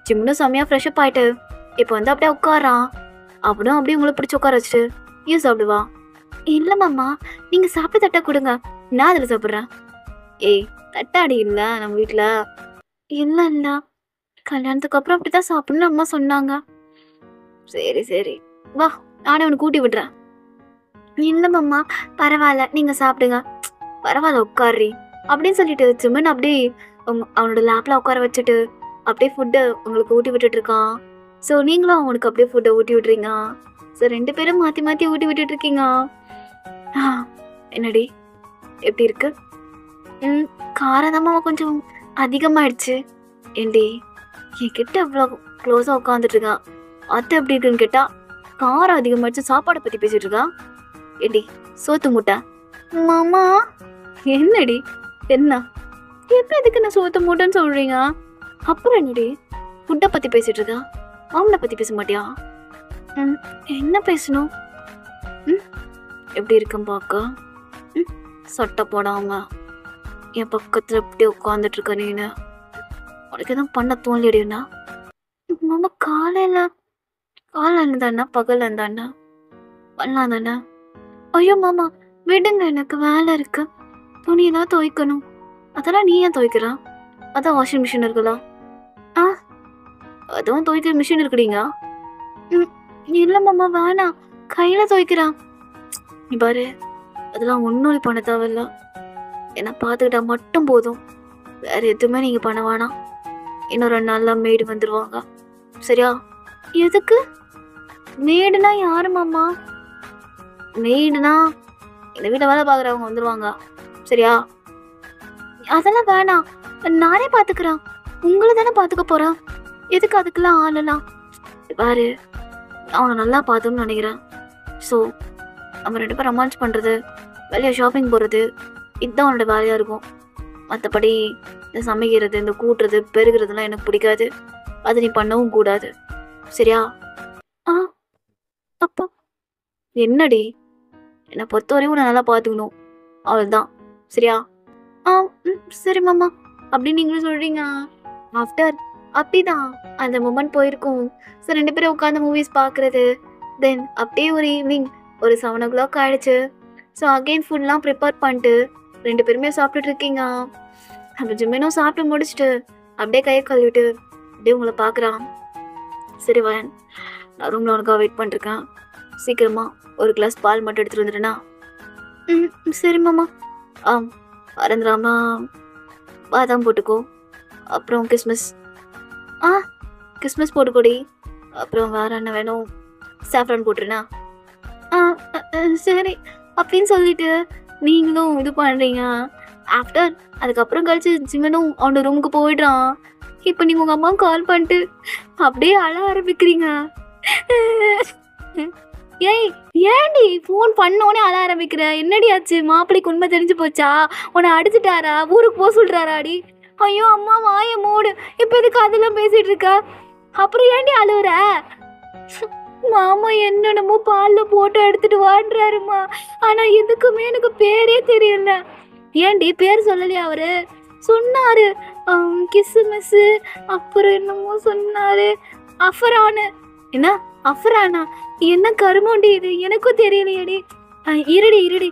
ஜிம்னும் செம்மையாக ஃப்ரெஷ்அப் ஆகிட்டு இப்போ வந்து அப்படியே உட்காரான். அப்படியும் அப்படியே உங்களை பிடிச்சி உட்கார வச்சுட்டு ஏன் சாப்பிடுவா? இல்லை மாமா, நீங்கள் சாப்பிட்டு தட்டை கொடுங்க, நான் அதில் சாப்பிட்றேன். ஏய், தட்டாடி இல்லை நம்ம வீட்டில். இல்லை இல்லை, கல்யாணத்துக்கு அப்புறம் அப்படி தான் சாப்பிட்ணுன்னு அம்மா சொன்னாங்க. சரி சரி வா, நானே உனக்கு கூட்டி விடுறேன். இல்லை மாமா பரவாயில்ல, நீங்கள் சாப்பிடுங்க. பரவாயில்ல உட்காரி அப்படின்னு சொல்லிட்டு ஜிமின் அப்படியே அவனோட லேப்பில் உட்கார வச்சுட்டு அப்படியே ஃபுட்டை உங்களுக்கு ஊட்டி விட்டுட்ருக்கான். ஸோ நீங்களும் அவனுக்கு அப்படியே ஃபுட்டை ஊட்டி விட்றீங்க. ஸோ 2 பேரும் மாற்றி மாற்றி ஊட்டி விட்டுட்ருக்கீங்க. என்னடி எப்படி இருக்கு? காரதமாக கொஞ்சம் அதிகமாகிடுச்சு. ஏண்டி என்கிட்ட அவ்வளோ க்ளோஸாக உட்காந்துட்ருக்கா, அத்தை எப்படி இருக்குன்னு கேட்டால் காரம் அதிகமாகிடுச்சு சாப்பாடை பற்றி பேசிகிட்டு இருக்கா. ஏண்டி சோத்து மூட்டை? மாமா என்னடி என்ன எப்படி எதுக்கு நான் சோத்து மூட்டைன்னு சொல்கிறீங்க? அப்புறம் என்னடி ஃபுட்டை பற்றி பேசிகிட்டு இருக்கா, அவனை பற்றி பேச மாட்டியா? என்ன பேசணும்? எப்படி இருக்குன்னு பார்க்க சட்டை போடாம என் பக்கத்தில் எப்படி உட்காந்துட்டு இருக்க நீனு? உனக்கு எதுவும் பண்ண தோணலிடுனா? மாமா காலையில் தானே பகல் தானே பண்ணலாம் தானே? ஐயோ மாமா விடுங்க, எனக்கு வேலை இருக்கு, துணியெல்லாம் துவைக்கணும். அதெல்லாம் நீ ஏன் துவைக்கிறா? அதான் வாஷிங் மிஷின் இருக்குல்ல. அதுவும் துவைக்கிற மிஷின் இருக்குறீங்க. இல்லை மாமா வேணாம், கையில் துவைக்கிறான். நீ பாரு, அதெல்லாம் ஒன்றும் பண்ண தேவையில்ல, என்ன பார்த்துக்கிட்டா மட்டும் போதும், வேற எதுவுமே நீங்கள் பண்ண வேணாம். இன்னும் 2 நாளில் மேடு வந்துடுவாங்க, சரியா? எதுக்கு மேடுனா? யாரு மாமா மேடுனா? இந்த வீட்டில் வேலை பார்க்குறவங்க வந்துடுவாங்க, சரியா? அதெல்லாம் வேணாம், நானே பார்த்துக்கிறேன். உங்களை தானே பார்த்துக்க போகிறேன், எதுக்கு அதுக்கெல்லாம் ஆளலாம்? பாரு, அவனை நல்லா பார்த்தோம்னு நினைக்கிறேன். ஸோ நம்ம 2 பேரும் ரொமான்ஸ் பண்ணுறது, வெளியே ஷாப்பிங் போகிறது, இதுதான் அவனோட வேலையாக இருக்கும். மற்றபடி இந்த சமைக்கிறது, இந்த கூட்டுறது, பெருகிறதுலாம் எனக்கு பிடிக்காது. அது நீ பண்ணவும் கூடாது, சரியா? அப்பா என்னடி, என்னை பொறுத்தவரையும் உன்னை நல்லா பார்த்துக்கணும், அவ்வளோதான், சரியா? சரி மாமா அப்படின்னு நீங்களும் சொல்கிறீங்க. ஆஃப்டர் அப்படிதான் அந்த மூமெண்ட் போயிருக்கும். ஸோ 2 பேரும் உட்காந்து மூவிஸ் பார்க்குறது. தென் அப்படியே ஒரு ஈவினிங் ஒரு 7 o'clock ஆகிடுச்சு. ஸோ அகெயின் ஃபுட்லாம் ப்ரிப்பேர் பண்ணிட்டு 2 பேருமே சாப்பிட்டுட்டு இருக்கீங்க. அந்த ஜிம்மினும் சாப்பிட்டு முடிச்சுட்டு அப்படியே கையை கழுவிட்டு அப்படியே உங்களை பார்க்குறான். சரி வயன், நான் ரூமில் உனக்காக வெயிட் பண்ணிருக்கேன், சீக்கிரமா ஒரு கிளாஸ் பால் மட்டும் எடுத்துகிட்டு வந்துடுனா? சரி மாமா. மறந்துடாமா பாதாம் போட்டுக்கோ, அப்புறம் கிஸ்மிஸ் கிஸ்மிஸ் போட்டுக்கோடி, அப்புறம் வேறு என்ன வேணும்? சாஃப்ரான் போட்டுருண்ணா? சரி அப்படின்னு சொல்லிட்டு நீங்களும் இது பண்ணுறீங்க. ஆஃப்டர் அதுக்கப்புறம் கழிச்சு ஜிமனும் அவனோட ரூமுக்கு போயிடுறான். இப்போ நீங்கள் உங்கள் அம்மா கால் பண்ணிட்டு அப்படியே அழ ஆரம்பிக்கிறீங்க. ஏன்டி ஃபோன் பண்ணோன்னே அழ ஆரம்பிக்கிற? என்னடி ஆச்சு? மாப்பிள்ளைக்கு உண்மை தெரிஞ்சு போச்சா? உன்னை அடிச்சுட்டாரா? ஊருக்கு போக சொல்கிறாராடி? ஐயோ அம்மா வாய மூடு, இப்போ எதுக்கு அதெல்லாம் பேசிகிட்டு இருக்க? அப்புறம் ஏன்டி அழுவுற? மாமா என்னென்னமோ பாலில் போட்டு எடுத்துட்டு வாடுறாருமா, ஆனால் எதுக்குமே எனக்கு பேரே தெரியல. ஏன்டி பேர் சொல்லலையா? அவரு சொன்னாரு கிஸ்ஸு மிஸ்ஸு, அப்புறம் என்னமோ சொன்னாரு, அஃபரானு. என்ன அஃபரானா? என்ன கருமோண்டி இது, எனக்கும் தெரியலையேடி. இருடி இருடி,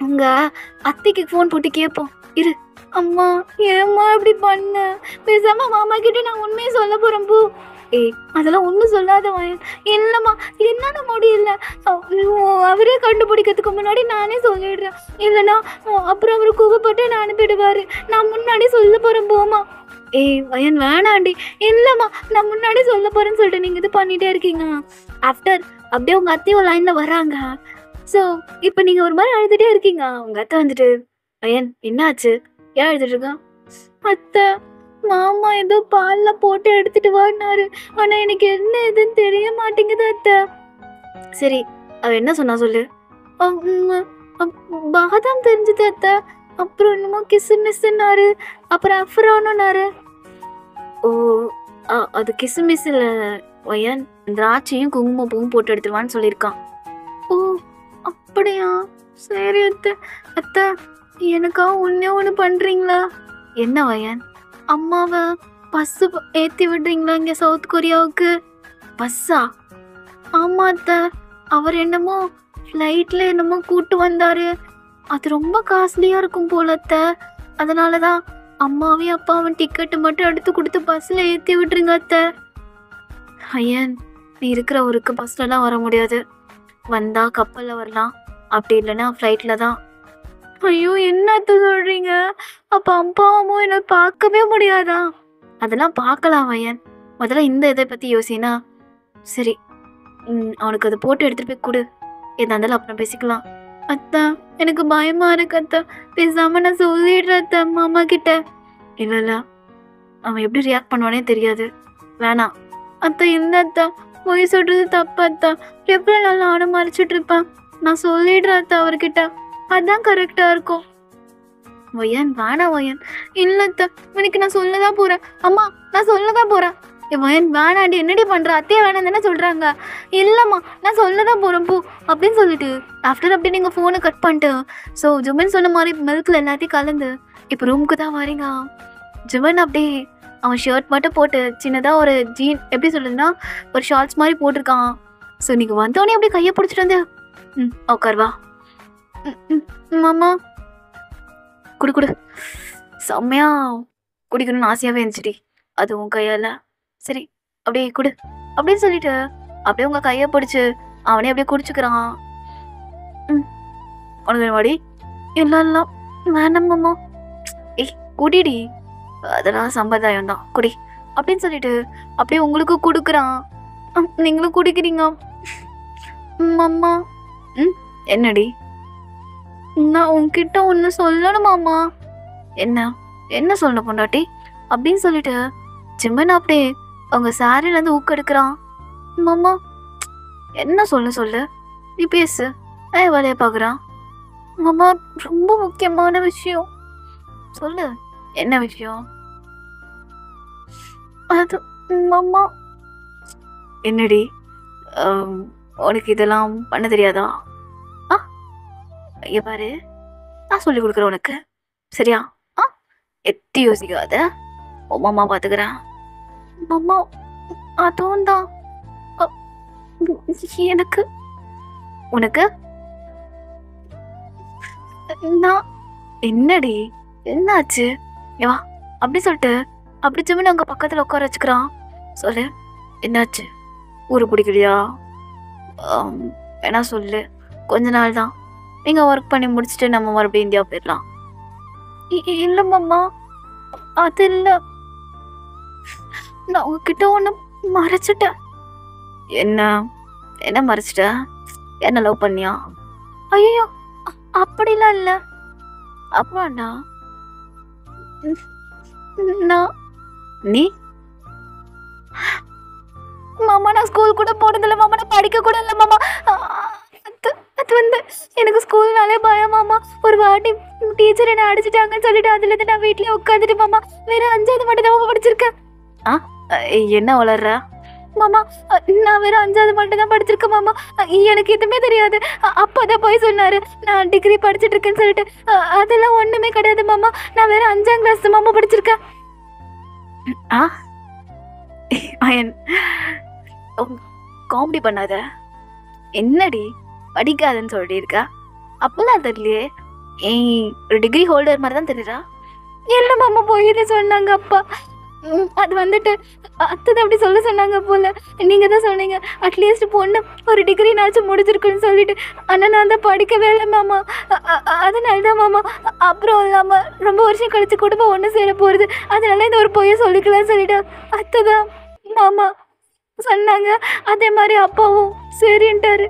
உங்க அத்தைக்கு ஃபோன் போட்டு கேட்போம் இரு. அம்மா ஏம்மா இப்படி பண்ண? பேசாம மாமா கிட்ட நான் உண்மையை சொல்ல போறேன் பூ. அதெல்லாம் ஒன்றும் சொல்லாத வயன். இல்லைம்மா என்னால முடியல, அவரே கண்டுபிடிக்கிறதுக்கு முன்னாடி நானே சொல்லிடுறேன். இல்லைன்னா அப்புறம் அவரு கோவப்பட்டு நான் அனுப்பிடுவாரு. நான் முன்னாடி சொல்ல போறேன் போமா. வயன் வேணாண்டி. இல்லைம்மா நான் முன்னாடி சொல்ல போறேன்னு சொல்லிட்டு நீங்க இது பண்ணிட்டே இருக்கீங்க. ஆஃப்டர் அப்படியே உங்க அத்தையும் லைன்ல வராங்க. ஸோ இப்போ நீங்க ஒரு மாதிரி அழுதுட்டே இருக்கீங்க. உங்க அத்தை வந்துட்டு, வயன் என்னாச்சு, ஏன் அழுதுட்டு இருக்கா? அத்தை மாமா ஏதோ பால்ல போட்டு எடுத்துட்டு வாடினாரு, ஆனா எனக்கு என்ன எதுன்னு தெரிய மாட்டேங்குது அத்தை. சரி அவ என்ன சொன்னா சொல்லு. பாதாம் தெரிஞ்சது அத்தை, அப்புறம் என்னமோ கிசு மிஸ்னாரு, அப்புறம் அஃப்ரானாரு. ஓ அது கிசு மிஸ் இல்ல வயன், திராட்சையும் குங்குமப்பூவும் போட்டு எடுத்துருவான்னு சொல்லியிருக்கான். ஓ அப்படியா, சரி அத்தை. அத்தை எனக்கா ஒன்று பண்றீங்களா? என்ன வயன்? அம்மாவை பஸ்ஸு ஏற்றி விடுறீங்களா இங்கே சவுத் கொரியாவுக்கு? பஸ்ஸா? ஆமா அத்தை, அவர் என்னமோ ஃப்ளைட்டில் என்னமோ கூட்டு வந்தாரு, அது ரொம்ப காஸ்ட்லியாக இருக்கும் போல அத்தை. அதனால தான் அம்மாவையும் அப்பாவும் டிக்கெட்டு மட்டும் எடுத்து கொடுத்து பஸ்ஸில் ஏற்றி விட்டுருங்க அத்தை. ஐயன் நீ இருக்கிற ஊருக்கு பஸ்லலாம் வர முடியாது, வந்தா கப்பலில் வரலாம், அப்படி இல்லைன்னா ஃப்ளைட்டில் தான். ஐயோ என்னத்த சொல்கிறீங்க? அப்போ அப்பாவும் என்னை பார்க்கவே முடியாதா? அதெல்லாம் பார்க்கலாம் வயன், முதல்ல இந்த இதை பற்றி யோசினா. சரி அவனுக்கு அதை போட்டு எடுத்துகிட்டு போய் கொடு, எதா இருந்தாலும் அப்புறம் பேசிக்கலாம். அத்தா எனக்கு பயமாக இருக்கு அத்தா, பேசாமல் நான் சொல்லிடுறேன் அத்தை மாமா கிட்ட. இல்லை இல்லை அவன் எப்படி ரியாக்ட் பண்ணுவானே தெரியாது, வேணாம். அத்தா இந்த அத்தா பொய் சொல்கிறது தப்பு அத்தா, எப்படி நல்லா ஆடம் மறைச்சிட்டு இருப்பேன். நான் சொல்லிடுறேன் அத்தா அவர்கிட்ட, அதான் கரெக்டாக இருக்கும். வயன் வேணாம் வயன். இல்லத்த இன்னைக்கு நான் சொல்லதான் போறேன். அம்மா நான் சொல்லதான் போறேன். வயன் வேணாண்டி, என்னடி பண்ற? அத்தையே வேணாம் தானே சொல்றாங்க. இல்லம்மா நான் சொல்லதான் போறேன் பூ அப்படின்னு சொல்லிட்டு ஆஃப்டர் அப்படி நீங்க ஃபோனை கட் பண்ணிட்டு, ஸோ ஜுமன் சொன்ன மாதிரி மில்க்ல எல்லாத்தையும் கலந்து இப்போ ரூமுக்கு தான் வரீங்க. ஜுமன் அப்படியே அவன் ஷர்ட் மட்டும் போட்டு சின்னதாக ஒரு ஜீன் எப்படி சொல்லுதுன்னா ஒரு ஷார்ட்ஸ் மாதிரி போட்டிருக்கான். ஸோ நீங்கள் வந்தோடனே அப்படியே கையை பிடிச்சிட்டு வந்து உட்கார்வா. மாமா குடு குடு, செம்மையா குடிக்கணும்னு ஆசையாகவே இருந்துச்சுடி, அது உன் கையால். சரி அப்படியே குடு அப்படின்னு சொல்லிட்டு அப்படியே உங்கள் கையை பிடிச்சி அவனே அப்படியே குடிச்சுக்கிறான். உனக்கு வாடி. இல்லை இல்லை வேண்டாம் மாமா. குடிடி, அதெல்லாம் சம்பிரதாயம் தான், குடி அப்படின்னு சொல்லிட்டு அப்படியே உங்களுக்கு கொடுக்குறான். நீங்களும் குடிக்கிறீங்க. மாமா என்னடி? நான் உன்கிட்ட ஒன்று சொல்லணுமாம்மா. என்ன என்ன சொல்லணும் பொண்டாட்டி அப்படின்னு சொல்லிட்டு ஜிம்மன் அப்படியே அவங்க சாரிலேருந்து ஊக்கெடுக்கிறான். மாமா என்ன சொல்லு நீ பேசு, வேலையை பார்க்குறான். மாமா ரொம்ப முக்கியமான விஷயம். சொல்லு என்ன விஷயம்? அது மாமா. என்னடி உனக்கு இதெல்லாம் பண்ண தெரியாதா? பாரு நான் சொல்லி கொடுக்குறேன் உனக்கு, சரியா? எத்தி யோசிக்காத, மாமா பார்த்துக்கிறேன். மாமா அதுவும் தான் எனக்கு. உனக்கு நான் என்னடி என்னாச்சு? ஏவா அப்படி சொல்லிட்டு அப்படி ஜிம்மன் அவங்க பக்கத்தில் உட்கார வச்சுக்கிறான். சொல்லு என்னாச்சு? ஊரு பிடிக்கலையா? வேணா சொல்லு, கொஞ்ச நாள் தான், நீங்கள் ஒர்க் பண்ணி முடிச்சுட்டு நம்ம மறுபடியும் இந்தியா போயிடலாம். இல்லை மாமா அது இல்லை, நான் உங்ககிட்ட ஒன்று மறைச்சிட்டேன். என்ன என்ன மறைச்சிட்ட? என்ன லவ் பண்ணியா? ஐயோ அப்படிலாம் இல்லை. அப்பாண்ணா நான் நீ மாமா நான் ஸ்கூல் கூட போனதில்லை மாமா, நான் படிக்க கூட இல்லை மாமா. அது வந்து எனக்கு ஸ்கூல்னாலே பயம் மாமா. ஒரு வாட்டி டீச்சர் என்ன அடிச்சிட்டாங்கன்னு சொல்லிட்டு அதுலேருந்து நான் வீட்லேயே உட்காந்துட்டு மாமா வேற 5வது மட்டும் தான் படிச்சிருக்கேன். என்ன வளர்ற மாமா? நான் வேற 5வது மட்டும் தான் படிச்சிருக்கேன் மாமா, எனக்கு எதுவுமே தெரியாது. அப்போதான் போய் சொன்னாரு நான் டிகிரி படிச்சுட்டு இருக்கேன்னு சொல்லிட்டு. அதெல்லாம் ஒன்றுமே கிடையாது மாமா, நான் வேற 5ஆம் கிளாஸ் மாமா படிச்சிருக்கேன். அயன் காமெடி பண்ணாத. என்னடி படிக்காதுன்னு சொல்லியிருக்கா? அப்பெல்லாம் தெரியலையே. ஏய், ஒரு டிகிரி ஹோல்டர் மாதிரி தான் தெரியுறா. இல்லை மாமா, போயிட்டு சொன்னாங்க அப்பா. அது வந்துட்டு அத்தை அப்படி சொல்ல சொன்னாங்க போல. நீங்கள் தான் சொன்னீங்க அட்லீஸ்ட் பொண்ணு ஒரு டிகிரினாச்சும் முடிச்சிருக்குன்னு சொல்லிட்டு. ஆனால் நான் தான் படிக்கவே இல்லை மாமா. அதனால தான் மாமா. அப்புறம் இல்லாமல் ரொம்ப வருஷம் கழிச்சு குடும்பம் ஒன்று சேர போகிறது, அதனால இந்த ஒரு பொய்யை சொல்லிக்கலாம்னு சொல்லிட்டு அத்தை தான் மாமா சொன்னாங்க. அதே மாதிரி அப்பாவும் சரின்ட்டாரு.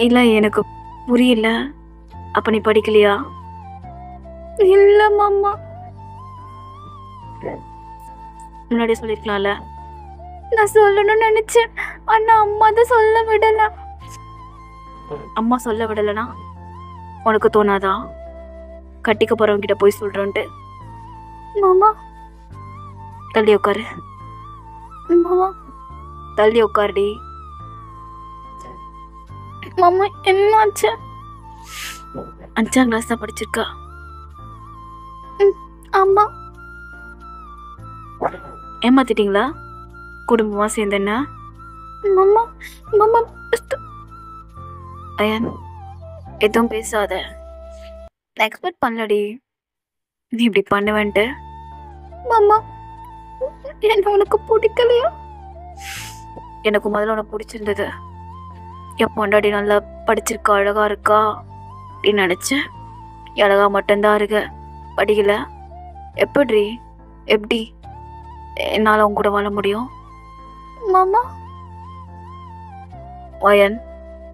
இல்லை, எனக்கு புரியல. அப்ப நீ படிக்கலையா? இல்லை மாமா. முன்னாடியே சொல்லிருக்கலாம்ல. நான் சொல்லணும்னு நினைச்சேன், ஆனா அம்மா தான் சொல்ல விடல. அம்மா சொல்ல விடலனா உனக்கு தோணாதா கட்டிக்க போறவங்க கிட்ட போய் சொல்றோன்ட்டு? மாமா தள்ளி உட்காரு. மாமா தள்ளி உட்காருடி. மாமா என்னாச்சு? 5ஆம் கிளாஸ் தான் படிச்சிருக்கா. ஆமா. ஏமாத்திட்டீங்களா குடும்பமா சேர்ந்து? என்ன மாமா? மாமா அயன் எதுவும் பேசாத. நான் எக்ஸ்பெக்ட் பண்ணலடி நீ இப்படி பண்ணுவேன்ட்டு. மாமா என்ன உனக்கு பிடிக்கலையா? எனக்கு முதல்ல உனக்கு பிடிச்சிருந்தது. என் பொண்டாடி நல்லா படிச்சிருக்கா, அழகா இருக்கா அப்படின்னு நினைச்சேன். அழகா மட்டும்தான் இருக்க, படிக்கல. எப்படி என்னால உங்க கூட வாழ முடியும்? மாமா வயன்,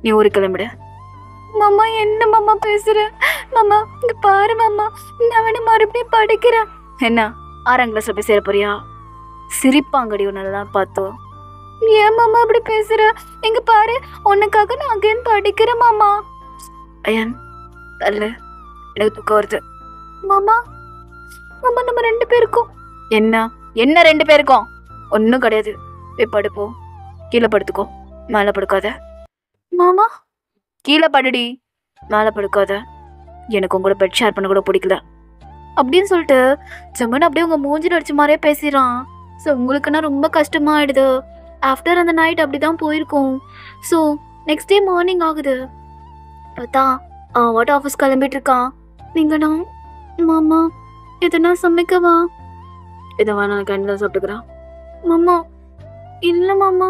நீ ஊருக்கு கிளம்பிடு. மாமா என்ன மாமா பேசுற? மாமா இங்க பாரு மாமா, நான் வேணும் மறுபடியும் படிக்கிறேன். என்ன 6ஆம் கிளாஸ்ல போய் சேர போறியா? சிரிப்பாங்கடி உன்னெல்லாம் பார்த்தோம். ஏன் மாமா அப்படி பேசுற? எங்க பாரு, உனக்காக நான் அகைன் படிக்கிறேன் மாமா. அயன் தள்ளு, எனக்கு தூக்கம் வருது. மாமா மாமா நம்ம 2 பேருக்கும் என்ன 2 பேருக்கும் ஒன்றும் கிடையாது. போய் படுப்போ. கீழே படுத்துக்கோ, மேலே படுக்காத. மாமா கீழே படுடி, மேலே படுக்காத. எனக்கு உங்களோட பெட் ஷேர் பண்ண கூட பிடிக்கல அப்படின்னு சொல்லிட்டு ஜம்மன் அப்படியே உங்க மூஞ்சில் அடிச்ச மாதிரியே பேசிடுறான். ஸோ உங்களுக்குன்னா ரொம்ப கஷ்டமா ஆயிடுது. ஆஃப்டர் அந்த நைட் அப்படிதான் போயிருக்கோம். ஸோ நெக்ஸ்ட் டே மார்னிங் ஆகுது. பார்த்தா வாட் ஆஃபீஸ் கிளம்பிட்டு இருக்கான். நீங்கண்ணா மாமா எதனா சமைக்கவா? இதை வா, நான் கேண்டீனில் சாப்பிட்டுக்கிறேன். மாமா இல்லை மாமா.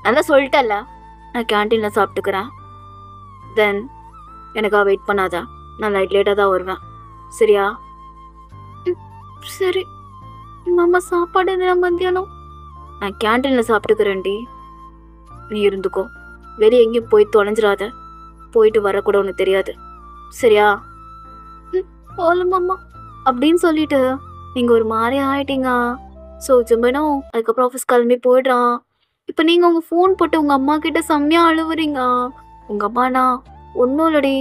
நல்லா சொல்லிட்டல்ல, நான் கேண்டீனில் சாப்பிட்டுக்கிறேன். தென் எனக்கா வெயிட் பண்ணாத, நான் லேட்டாக தான் வருவேன். சரியா? சரி மாமா. சாப்பாடு எதுனா மத்தியானம்? நான் கேண்டீனில் சாப்பிட்டுக்கிறேன்டி, நீ இருந்துக்கோ. வெளியே எங்கேயும் போய் தொலைஞ்சிடாத, போயிட்டு வரக்கூட ஒன்று தெரியாது. சரியா? போகல மாமா அப்படின்னு சொல்லிட்டு நீங்கள் ஒரு மாதிரி ஆயிட்டீங்க. ஸோ ஜிம்பனும் அதுக்கப்புறம் ஆஃபீஸ் கிளம்பி போயிடுறான். இப்போ நீங்கள் உங்கள் ஃபோன் போட்டு உங்கள் அம்மா கிட்ட செம்மையாக அழுவுறீங்க. உங்கள் அம்மாண்ணா ஒன்றும் இல்லடி,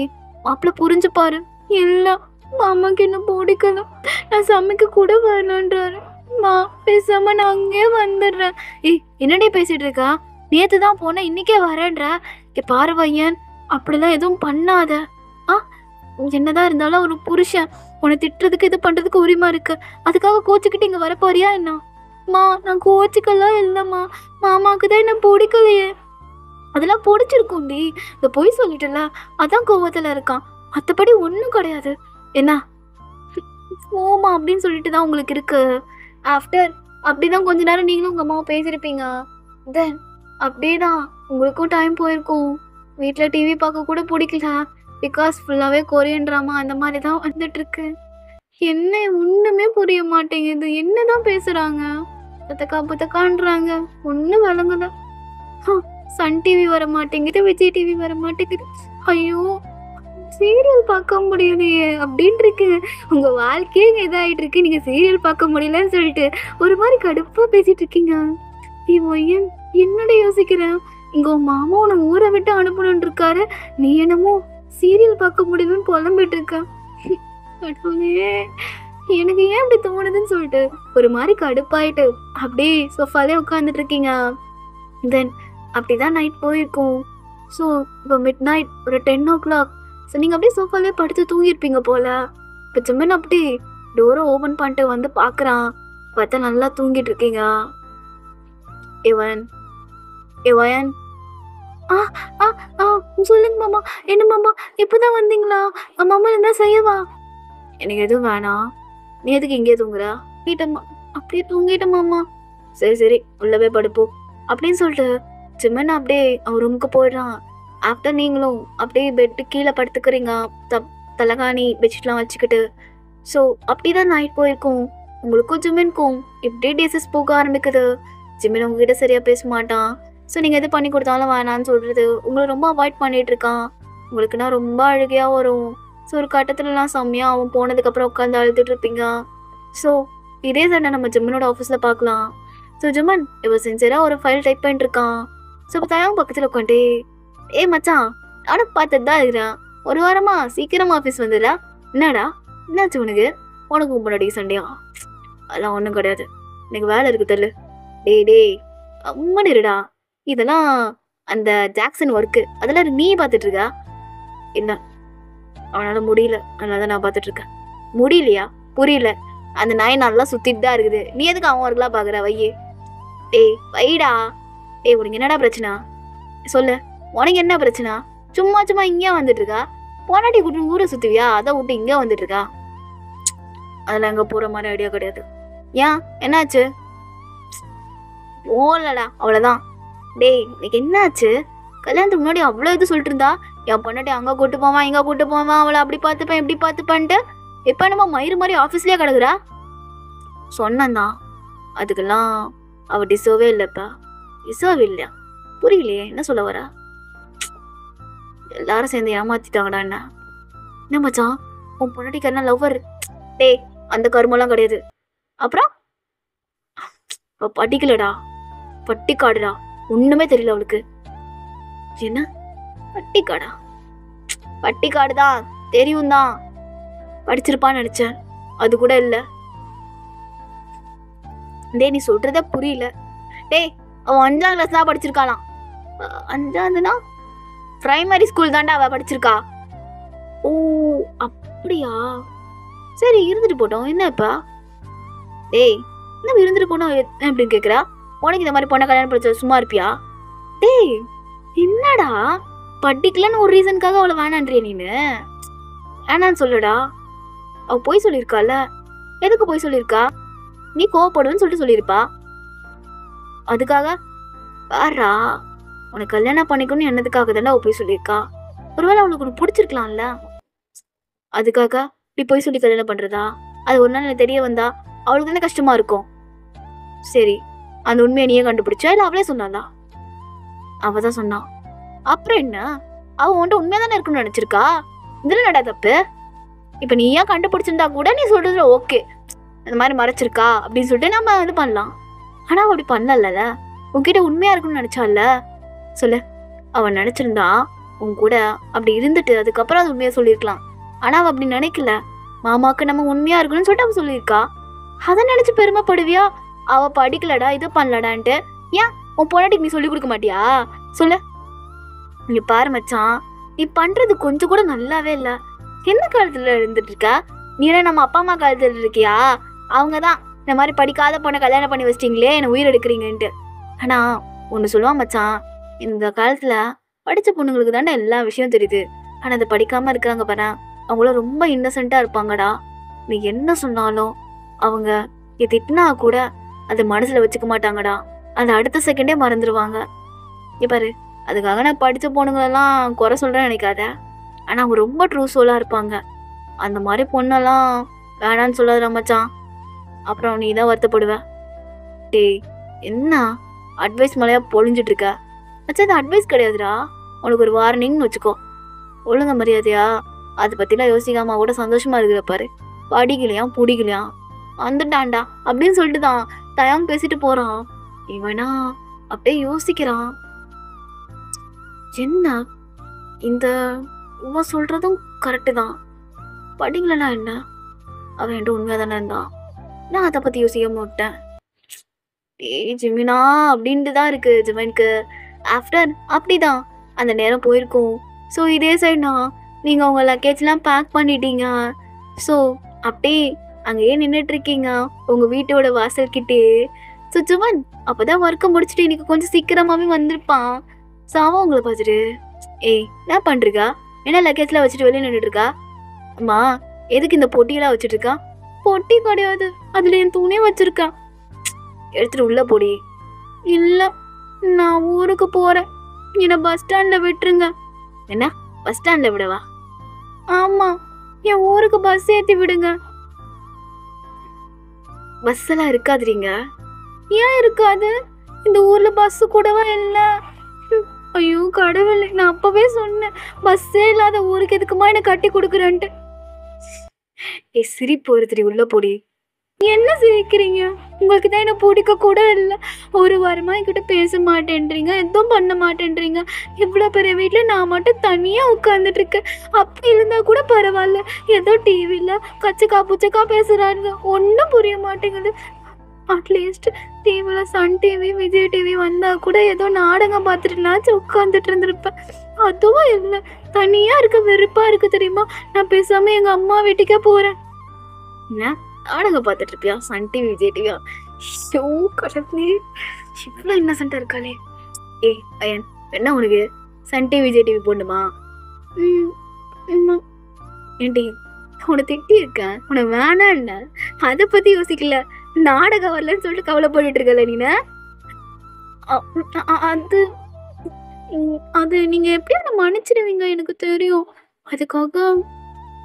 மாப்பிள்ள புரிஞ்சுப்பாரு. இல்லை மாமாக்கு இன்னும் பிடிக்கல, நான் சமைக்க கூட வேணுன்றாரு. பேசாம நான் அங்கேயே வந்துடுறேன். ஏய் என்னடி பேசிட்டு இருக்கா? நேற்று தான் போனேன், இன்னைக்கே வரேன்ற. பாரு பையன், அப்படிலாம் எதுவும் பண்ணாத. என்னதான் இருந்தாலும் ஒரு புருஷன் உன்னை திட்டுறதுக்கு இது பண்றதுக்கு உரிமை இருக்கு. அதுக்காக கோச்சுக்கிட்டு இங்க வர போறியா என்ன? நான் கோச்சுக்கலாம் இல்லம்மா, மாமாக்கு தான் என்ன பிடிக்கலையே. அதெல்லாம் பிடிச்சிருக்கும்டி, இந்த பொய் சொல்லிட்டுல அதான் கோவத்துல இருக்கான், மற்றபடி ஒன்றும் கிடையாது. என்ன ஓமா அப்படின்னு சொல்லிட்டு தான் உங்களுக்கு இருக்கு. ஆஃப்டர் அப்படிதான் கொஞ்ச நேரம் நீங்களும் உங்க அம்மாவும் பேசியிருப்பீங்க. தென் அப்படியே தான் உங்களுக்கும் டைம் போயிருக்கும். வீட்டில் டிவி பார்க்க கூட பிடிக்கல, பிகாஸ் ஃபுல்லாகவே கொரியன் ட்ராமா அந்த மாதிரி தான் வந்துட்டுருக்கு. என்ன ஒன்றுமே புரிய மாட்டேங்குது, என்ன தான் பேசுகிறாங்க, புத்தக்கான்றாங்க, ஒன்றும் விளங்குது. சன் டிவி வர மாட்டேங்குது, விஜய் டிவி வர மாட்டேங்குது. ஐயோ சீரியல் பார்க்க முடியலையே அப்படின்னு இருக்கு. உங்கள் வாழ்க்கையே இதாகிட்டு இருக்கு, நீங்கள் சீரியல் பார்க்க முடியலன்னு சொல்லிட்டு ஒரு மாதிரி கடுப்பாக பேசிகிட்டு இருக்கீங்க. ஏன் என்னோட யோசிக்கிறேன், இங்கே உன் மாமா உன்னை ஊரை விட்டு அனுப்பணுன்னு இருக்காரு, நீ என்னமோ சீரியல் பார்க்க முடியுதுன்னு புலம்பிட்டு இருக்க. எனக்கு ஏன் அப்படி தோணுதுன்னு சொல்லிட்டு ஒரு மாதிரி கடுப்பாயிட்டு அப்படியே சோஃபாலே உட்காந்துட்டு இருக்கீங்க. தென் அப்படிதான் நைட் போயிருக்கோம். ஸோ இப்போ மிட் நைட் ஒரு 10 o'clock. ஸோ நீங்கள் அப்படியே சோஃபாலே படுத்து தூங்கியிருப்பீங்க போல. இப்போ ஜிம்மன் அப்படி டோரை ஓப்பன் பண்ணிட்டு வந்து பார்க்குறான். பார்த்தா நல்லா தூங்கிட்டு இருக்கீங்க. இவன் இவன் ஆ ஆ ஆ சொல்லுங்க மாமா. என்ன மாமா இப்பதான் வந்தீங்களா? மாமா என்ன செய்யவா? எனக்கு எதுவும் வேணாம். நீ எதுக்கு இங்கே தூங்குற? தூங்கிட்டம்மா. அப்படியே தூங்கிட்டேன் மாமா. சரி சரி உள்ள போய் படுப்போம் அப்படின்னு சொல்லிட்டு ஜிம்மன் அப்படியே அவன் ரூமுக்கு போயிடுறான். ஆஃப்டர் நீங்களும் அப்படியே பெட்டு கீழே படுத்துக்கிறீங்க. தலைகாணி பெட்ஷீட்லாம் வச்சுக்கிட்டு. ஸோ அப்படிதான் நைட் போயிருக்கும். உங்களுக்கும் ஜிம்மனுக்கும் இப்படியே டேசஸ் போக ஆரம்பிக்குது. ஜிம்மன் உங்ககிட்ட சரியா பேச மாட்டான். ஸோ நீங்கள் எது பண்ணி கொடுத்தாலும் வேணான்னு சொல்கிறது, உங்களை ரொம்ப அவாய்ட் பண்ணிட்டு இருக்கான். உங்களுக்குன்னா ரொம்ப அழுகையாக வரும். ஸோ ஒரு கட்டத்துலலாம் செம்மையாக அவன் போனதுக்கப்புறம் உட்காந்து அழுதுட்டு இருப்பீங்க. ஸோ இதே சண்டை நம்ம ஜிம்மனோட ஆஃபீஸில் பார்க்கலாம். ஸோ ஜிம்மன் இவ சின்சியராக ஒரு ஃபைல் டைப் பண்ணிட்டு இருக்கான். ஸோ இப்போ தயாவும் பக்கத்தில் உட்காந்து, மச்சான் நானும் பார்த்துட்டு தான் இருக்கிறேன். ஒரு வாரமா சீக்கிரமா ஆஃபீஸ் வந்துடுறா. என்னடா என்னாச்சு உனக்கு? உனக்கு முன்னாடி சண்டையா? அதெல்லாம் ஒன்றும் கிடையாது, எனக்கு வேலை இருக்கு தெரியல. டேய் அம்மன் இருடா, இதெல்லாம் அந்த ஜாக்சன் ஒர்க்கு, அதெல்லாம் நீ பார்த்துட்டு இருக்கா? இல்லை அவனால முடியல, அதனால தான் நான் பார்த்துட்டு இருக்கேன். முடியலையா? புரியல. அந்த நாய் நல்லா சுத்திட்டு தான் இருக்குது. நீ எதுக்கு அவன் ஒர்க்கெலாம் பார்க்குற? வையே வைடா. உனக்கு என்னடா பிரச்சனை சொல்லு. உனக்கு என்ன பிரச்சனை? சும்மா இங்கே வந்துட்டு இருக்கா? பொன்னாட்டி கூட்டு ஊரை சுத்துவியா? அதை விட்டு இங்கே வந்துட்டு இருக்கா? அதெல்லாம் எங்கே போகிற மாதிரி ஐடியா கிடையாது. ஏன் என்னாச்சு? போகலடா அவ்வளோதான். இன்னைக்கு என்னாச்சு? கல்யாணத்துக்கு முன்னாடி அவ்வளோ இது சொல்லிட்டு இருந்தா, என் பொன்னாட்டி அங்கே கூட்டு போவான் இங்கே கூட்டு போவான், அவளை அப்படி பார்த்துப்பேன் இப்படி பார்த்துப்பேன்ட்டு இப்போ என்னமோ மயிறு மாதிரி ஆஃபீஸ்லேயே கிடக்குறா. சொன்னந்தான், அதுக்கெல்லாம் அவள் டிசர்வே இல்லைப்பா. டிசர்வ் இல்லையா? புரியலையே என்ன சொல்ல வரா? எல்லாரும் சேர்ந்து ஏமாத்திட்டாங்கடா. என்ன மச்சான் உன் பொன்னாட்டிக்கு என்ன லவ்வர்? அந்த கருமெல்லாம் கிடையாது. அப்புறம் படிக்கலடா, பட்டிக்காடுடா. ஒண்ணுமே தெரியல அவளுக்கு. என்ன பட்டிக்காடா? பட்டிக்காடு தான் தெரியும் தான், படிச்சிருப்பான்னு நினைச்சேன். அது கூட இல்ல. நீ சொல்றத புரியல. அவன் 5ஆம் கிளாஸ் தான் படிச்சிருக்காளாம். 5ஆவதுனா பிரைமரி ஸ்கூல் தாண்டா அவ படிச்சிருக்கா. ஓ அப்படியா? சரி இருந்துட்டு போட்டோம். என்ன இப்ப? என்ன இருந்துட்டு போனோம் அப்படின்னு கேக்குறா? உனக்கு இந்த மாதிரி பொண்ணை கல்யாணம் படிச்ச சும்மா இருப்பியா? என்னடா படிக்கலன்னு ஒரு ரீசனுக்காக அவளை வேணான்றிய நீனு? வேணான்னு சொல்லுடா. அவ போய் சொல்லியிருக்கால. எதுக்கு போய் சொல்லியிருக்கா? நீ கோவப்படுவேன்னு சொல்லிட்டு சொல்லியிருப்பா. அதுக்காக பாரா, உனக்கு கல்யாணம் பண்ணிக்கணும்னு என்னதுக்காக தானே அவ போய் சொல்லியிருக்கா? ஒருவேளை அவளுக்கு உனக்கு பிடிச்சிருக்கலாம்ல, அதுக்காக நீ போய் சொல்லி கல்யாணம் பண்றதா? அது ஒரு நாள் எனக்கு தெரிய வந்தா அவளுக்கு தானே கஷ்டமா இருக்கும். சரி அந்த உண்மையை நீயே கண்டுபிடிச்சா இல்ல அவளே சொன்னாளா? அவதான் சொன்னான். அப்புறம் என்ன, அவ உன்ட்ட உண்மையா தானே இருக்குன்னு நினைச்சிருக்கா. இதுல நட தப்பு. இப்ப நீ ஏன் கண்டுபிடிச்சிருந்தா கூட நீ சொல்றதுல ஓகே, இந்த மாதிரி மறைச்சிருக்கா அப்படின்னு சொல்லிட்டு நம்ம இது பண்ணலாம். ஆனா அவ அப்படி பண்ணல. உன்கிட்ட உண்மையா இருக்குன்னு நினைச்சால. சொல்லு, அவன் நினைச்சிருந்தா உன் கூட அப்படி இருந்துட்டு அதுக்கப்புறம் அது உண்மையா சொல்லியிருக்கலாம். ஆனா அவ அப்படி நினைக்கல. மாமாக்கு நம்ம உண்மையா இருக்கணும்னு சொல்லிட்டு அவ சொல்லியிருக்கா. அதை நினைச்சு பெருமைப்படுவியா? அவ படிக்கலடா இது பண்ணலடான்ட்டு ஏன் உன் பொண்டாட்டிக்கு நீ சொல்லி கொடுக்க மாட்டியா? சொல்லு. நீ பாரு மச்சான், நீ பண்றது கொஞ்சம் கூட நல்லாவே இல்ல. என்ன காலத்துல இருந்துட்டு இருக்க நீ? நம்ம அப்பா அம்மா காலத்துல இருக்கியா? அவங்கதான் இந்த மாதிரி படிக்காத பொண்ணை கல்யாணம் பண்ணி வச்சிட்டீங்களே, என்ன உயிர் எடுக்கிறீங்கன்ட்டு. ஆனா ஒண்ணு சொல்லுவான் மச்சான், இந்த காலத்துல படிச்ச பொண்ணுங்களுக்கு தானே எல்லா விஷயம் தெரியுது. ஆனா அதை படிக்காம இருக்கிறாங்க பாரு, அவங்களும் ரொம்ப இன்னசென்ட்டா இருப்பாங்கடா. நீ என்ன சொன்னாலும் அவங்க திட்டினா கூட அதை மனசுல வச்சுக்க மாட்டாங்கடா. அதை அடுத்த செகண்டே மறந்துடுவாங்க. பாரு, அதுக்காக நான் படித்த பொண்ணுங்களெல்லாம் குறை சொல்கிறேன்னு நினைக்காத. ஆனால் அவங்க ரொம்ப ட்ரூ சோலாக இருப்பாங்க. அந்த மாதிரி பொண்ணெல்லாம் வேணான்னு சொல்லாத மச்சான், அப்புறம் நீ தான் வருத்தப்படுவ. என்ன அட்வைஸ் மலையா பொழிஞ்சிட்டு இருக்க மச்சான்? இது அட்வைஸ் கிடையாதுடா, உனக்கு ஒரு வார்னிங்னு வச்சுக்கோ. ஒழுங்க மரியாதையா அதை பற்றிலாம் யோசிக்காம கூட சந்தோஷமா இருக்கிற பாரு. படிக்கலையா பிடிக்கலையா வந்துட்டான்டா அப்படின்னு சொல்லிட்டு தான் தயாங் பேசிட்டு போறான். இவனா அப்படியே யோசிக்கிறான், என்ன இந்த இவன் சொல்றதும் கரெக்டு தான், படிக்கலனா என்ன, அவன் என்கிட்ட உண்மையா தானே இருந்தான், நான் அதை பத்தி யோசிக்க மாட்டேன். ஜிமினா அப்படின்ட்டு தான் இருக்கு ஜிமனுக்கு. ஆஃப்டர் அப்படிதான் அந்த நேரம் போயிருக்கும். ஸோ இதே சைட்னா நீங்கள் உங்கள் லக்கேஜ்லாம் பேக் பண்ணிட்டீங்க. ஸோ அப்படியே அங்கேயே நின்றுட்டு இருக்கீங்க உங்க வீட்டோட வாசல் கிட்டே. ஸோ ஜுவன் அப்பதான் ஒர்க்கை முடிச்சுட்டு இன்னைக்கு கொஞ்சம் சீக்கிரமாவே வந்திருப்பான். ஸோ அவன் உங்களை பார்த்துட்டு, ஏய் என்ன பண்றீக்கா, என்ன லக்கேஜ்லாம் வச்சுட்டு வெளியே நின்றுட்டு இருக்கா? அம்மா எதுக்கு இந்த பொட்டியெல்லாம் வச்சுட்டு இருக்கா? பொட்டி கிடையாது, அதுல என் துணியை வச்சிருக்கேன். எடுத்துட்டு உள்ள போடி. இல்ல நான் ஊருக்கு போறேன், என்னை பஸ் ஸ்டாண்ட்ல விட்டுருங்க. என்ன பஸ் ஸ்டாண்ட்ல விடவா? ஆமா, என் ஊருக்கு பஸ் ஏத்தி விடுங்க. பஸ் எல்லாம் இருக்காதுறீங்க. ஏன் இருக்காது? இந்த ஊர்ல பஸ் கூடவா இல்ல? ஐயோ கடவுளே, நான் அப்பவே சொன்னேன் பஸ்ஸே இல்லாத ஊருக்கு எதுக்குமா என்ன கட்டி கொடுக்குறேன்ட்டு. சிரிப்பு வருதுடி, உள்ள போடி. என்ன சிரிக்கிறீங்க? உங்களுக்கு தான் என்ன பிடிக்க கூட இல்லை. ஒரு வாரமா என்கிட்ட பேச மாட்டேன்றீங்க, எதுவும் பண்ண மாட்டேன்றீங்க. இவ்வளோ பெரிய வீட்டில் நான் மட்டும் தனியாக உட்காந்துட்டு இருக்கேன். அப்படி இருந்தால் கூட பரவாயில்ல, ஏதோ டிவியில் கச்சக்கா புச்சக்கா பேசுகிறாருங்க, ஒன்றும் புரிய மாட்டேங்குது. அட்லீஸ்ட் டிவியில் சன் டிவி விஜய் டிவி வந்தால் கூட ஏதோ நாடகம் பார்த்துட்டுனாச்சும் உட்காந்துட்டு இருந்திருப்பேன். அதுவும் இல்லை, தனியாக இருக்க வெறுப்பாக இருக்குது தெரியுமா. நான் பேசாமல் எங்கள் அம்மா வீட்டுக்கே போகிறேன். என்ன நாடகம் பார்த்துட்டு இருப்பியா? சன் டிவி விஜய் டிவியா? ஷோ கடவுளே, இவ்வளோ இன்னசென்ட்டாக இருக்காளே. ஏய் அயன், என்ன உனக்கு சன் டிவி விஜய் டிவி போடணுமா? ஏன்டி உன்னை திட்டி இருக்கேன், உன்னை வேணாம் இல்லை, அதை பற்றி யோசிக்கல. நாடகம் வரலன்னு சொல்லிட்டு கவலைப்பட்டு இருக்கல நீன. அது அது நீங்கள் எப்படி அதை மன்னிச்சிடுவீங்க எனக்கு தெரியும். அதுக்காக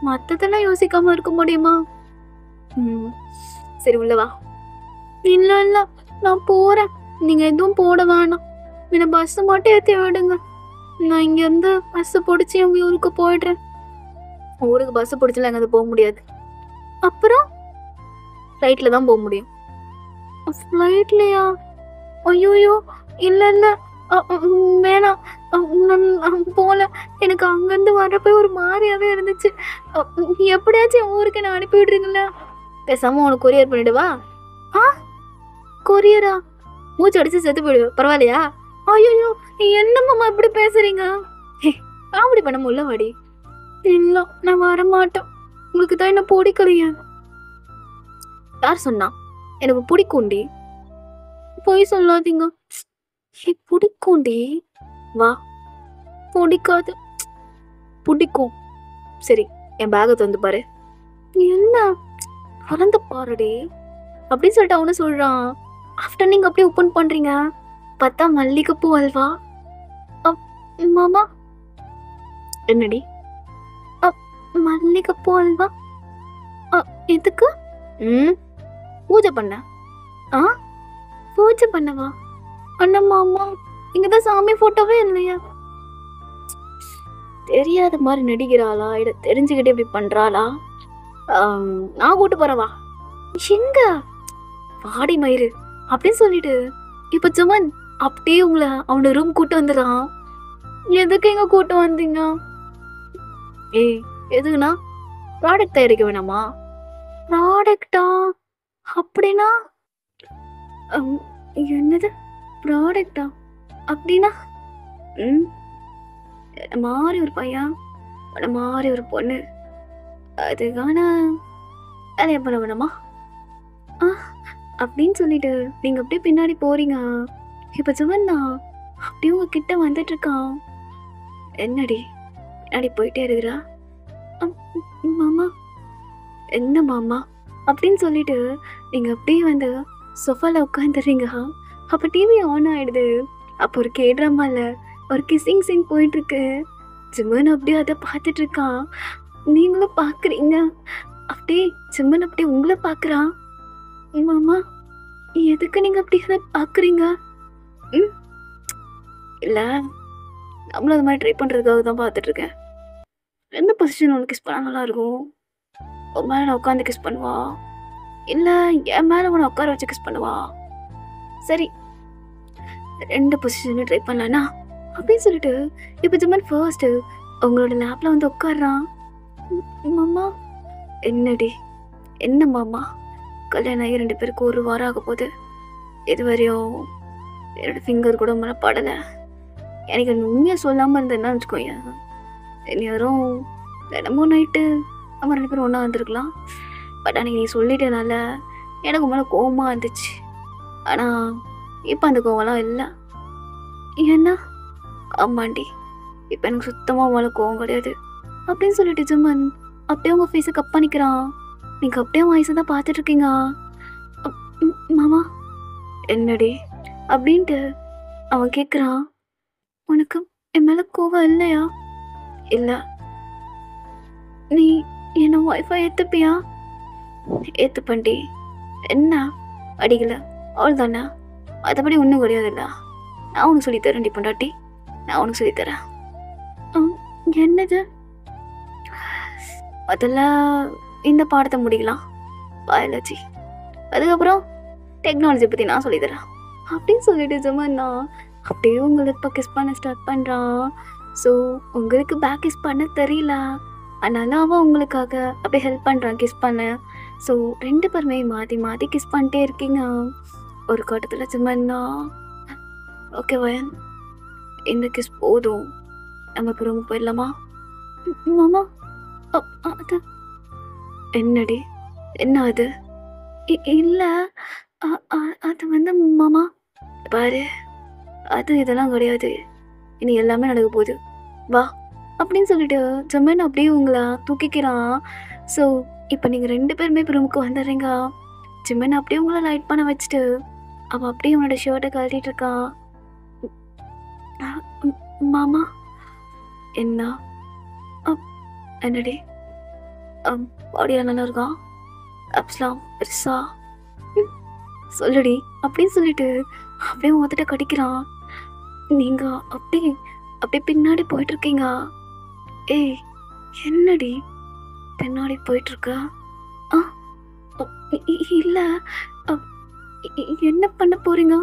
மற்றதெல்லாம் யோசிக்காமல் இருக்க முடியுமா? சரி உள்ளவா. இல்லை இல்லை நான் போகிறேன், நீங்கள் எதுவும் போட வேணாம். என்னை பஸ்ஸு மட்டும் ஏற்றி விடுங்க. நான் இங்கேருந்து பஸ்ஸு பிடிச்சி எங்கள் ஊருக்கு போய்ட்றேன். ஊருக்கு பஸ்ஸு பிடிச்சல அங்கே போக முடியாது. அப்புறம் ஃப்ளைட்டில் தான் போக முடியும். ஃப்ளைட்லையா? ஐயோயோ இல்லை இல்லை வேணாம், நான் போகல. எனக்கு அங்கேருந்து வரப்போ ஒரு மாதிரியாவே இருந்துச்சு. எப்படியாச்சும் என் ஊருக்கு நான் அனுப்பி விடுறீங்களா? பேசாமல் உனக்கு கொரியர் பண்ணிடுவா? கொரியரா? மூச்சு அடிச்சு செத்து போயிடுவேன், பரவாயில்லையா? ஐயோ என்னம்மா இப்படி பேசுறீங்க? காமெடி பண்ண முடியல வாடி. இல்லை நான் வரமாட்டேன், உங்களுக்கு தான் என்ன பிடிக்கலையா? யார் சொன்னா? எனக்கு பிடிக்கும்டி. போய் சொல்லாதீங்க, பிடிக்கும்டி. வா. பிடிக்காது. பிடிக்கும். சரி என் பேகை தந்து பாரு. என்ன பறந்து பாருடி அப்படின்னு சொல்லிட்டு அவனு சொல்றான். ஆஃப்டர் நீங்க அப்படியே ஓப்பன் பண்றீங்க, பார்த்தா மல்லிகைப்பூ அல்வா. மாமா என்னடி? மல்லிகைப்பூ அல்வா எதுக்கு? பூஜை பண்ண. பூஜை பண்ணவா? அண்ணா மாமா இங்கதான் சாமி போட்டோவே இல்லையா? தெரியாத மாதிரி நடிக்கிறாளா இல்ல தெரிஞ்சுக்கிட்டே இப்படி பண்றாளா? நான் கூட்டு போறவா. எங்க வாடி மயிறு அப்படின்னு சொல்லிட்டு இப்ப சுமன் அப்படியே உங்களை அவனோட ரூம் கூட்டு வந்துடுறான். எதுக்கு எங்க கூட்டு வந்தீங்க? ஏய் எதுக்குண்ணா? ப்ராடக்ட் தயாரிக்க வேணாமா? ப்ராடக்டா? அப்படின்னா என்னது ப்ராடக்டா? அப்படின்னா மாறி ஒரு பையன் மாறி ஒரு பொண்ணு, அதுக்கான வேலையை பண்ண வேணாமா அப்படின்னு சொல்லிட்டு நீங்க அப்படியே பின்னாடி போறீங்க. இப்ப சுவன்னா அப்படியே உங்க கிட்ட வந்துட்டு இருக்கான். என்னடி பின்னாடி போயிட்டே இருக்கிறா? மாமா என்ன மாமா அப்படின்னு சொல்லிட்டு நீங்க அப்படியே வந்து சொஃபால உட்காந்துறீங்க. அப்ப டிவி ஆன் ஆயிடுது. அப்போ ஒரு கேட்ராமால ஒரு கிஸ்ஸிங் சீன் போயிட்டு இருக்கு. சிம்மன் அப்படியே அதை பார்த்துட்டு இருக்கான், நீங்களும் பாக்குறீங்க. அப்படியே சிம்மன் அப்படியே உங்களை பாக்குறான். மாமா எதுக்கு நீங்க அப்படி அதை பாக்குறீங்க? இல்ல நம்மளும் அது மாதிரி ட்ரை பண்றதுக்காக தான் பார்த்துட்டு இருக்கேன். எந்த பொசிஷன் உனக்கு கிஸ் பண்ண நல்லா இருக்கும்? உன் மேல நான் உட்காந்து கிஸ் பண்ணுவா, இல்ல என் மேல உன்னை உட்கார வச்சு கிஸ் பண்ணுவா? சரி ரெண்டு பொசிஷன்ல ட்ரை பண்ணலானா அப்படின்னு சொல்லிட்டு இப்போ ஜமன் ஃபர்ஸ்ட் உங்களோட லேப்ல வந்து உட்காடுறான். மாமா என்னடி? என்ன மாமா? கல்யாணம் ஆகி 2 பேருக்கு 1 வாரம் ஆக போகுது. இதுவரையும் என்னோட ஃபிங்கர் கூட மேலே படலை. எனக்கு உண்மையாக சொல்லாமல் இருந்தேன்னா வச்சுக்கோங்க, நேரம் தினமும் நைட்டு நம்ம 2 பேரும் ஒன்றா வந்துருக்கலாம். பட் அன்றைக்கி நீ சொல்லிட்டனால எனக்கு மேலே கோவமாக இருந்துச்சு. ஆனால் இப்போ அந்த கோவம்லாம் இல்லை. ஏன்னா ஆமாண்டி, இப்போ எனக்கு சுத்தமாக மேலே கோவம் கிடையாது அப்படின்னு சொல்லிட்டு ஜிம்மன் அப்படியே உங்கள் ஃபேஸை கப் பண்ணிக்கிறான். நீங்கள் அப்படியே உன் வயசை தான் பார்த்துட்ருக்கீங்க. மாமா என்னடி அப்படின்ட்டு அவன் கேட்குறான். உனக்கு என் மேலே கோவம் இல்லையா? இல்லை. நீ என்ன ஒய்ஃபை ஏற்றுப்பியா? ஏற்றுப்பண்டி. என்ன அடிக்கல அவ்வளோதானே, மற்றபடி ஒன்றும் கிடையாதுல்ல. நான் உனக்கு சொல்லித்தரேன்டி பொண்டாட்டி, நான் உனக்கு சொல்லித்தரேன். என்னது? முதல்ல இந்த பாடத்தை முடிக்கலாம், பயாலஜி. அதுக்கப்புறம் டெக்னாலஜி பற்றி நான் சொல்லித்தரேன் அப்படின்னு சொல்லிட்டு ஜமன்னா அப்படியே உங்களுக்கு இப்போ கிஸ் பண்ண ஸ்டார்ட் பண்ணுறான். ஸோ உங்களுக்கு பேக் கிஸ் பண்ண தெரியல, அதனால அவன் உங்களுக்காக அப்படியே ஹெல்ப் பண்ணுறான் கிஸ் பண்ண. ஸோ 2 பேருமே மாற்றி மாற்றி கிஸ் பண்ணிட்டே இருக்கீங்க. ஒரு கட்டத்தில் ஜமன்னா, ஓகே வயன், இந்த கிஸ் போதும், நம்ம இப்போ ரூம் போயிடலாமா? மாமா அது என்னடி, என்ன அது? இல்லை அது வந்து மாமா பாரு, அது இதெல்லாம் கிடையாது, இனி எல்லாமே நடக்க போகுது, வா அப்படின்னு சொல்லிட்டு ஜமீன் அப்படியே உங்களை தூக்கிக்கிறான். ஸோ இப்போ நீங்கள் 2 பேருமே இப்போ ரூமுக்கு வந்துடுறீங்க. ஜிம்மன் அப்படியே உங்களை லைட் பண்ண வச்சுட்டு அவள் அப்படியே உன்னோட ஷர்ட்டை கழட்டிட்டு இருக்கான். மாமா என்ன என்னடி பாடியா நல்லா இருக்கான்? அப்ஸ்லாம் பெருசா சொல்லுடி அப்படின்னு சொல்லிட்டு அப்படியே மொத்தட்ட கடிக்கிறான். நீங்க அப்படியே அப்படியே பின்னாடி போயிட்டு இருக்கீங்க. ஏய் என்னடி பின்னாடி போயிட்டு இருக்க? இல்லை, என்ன பண்ண போறீங்க?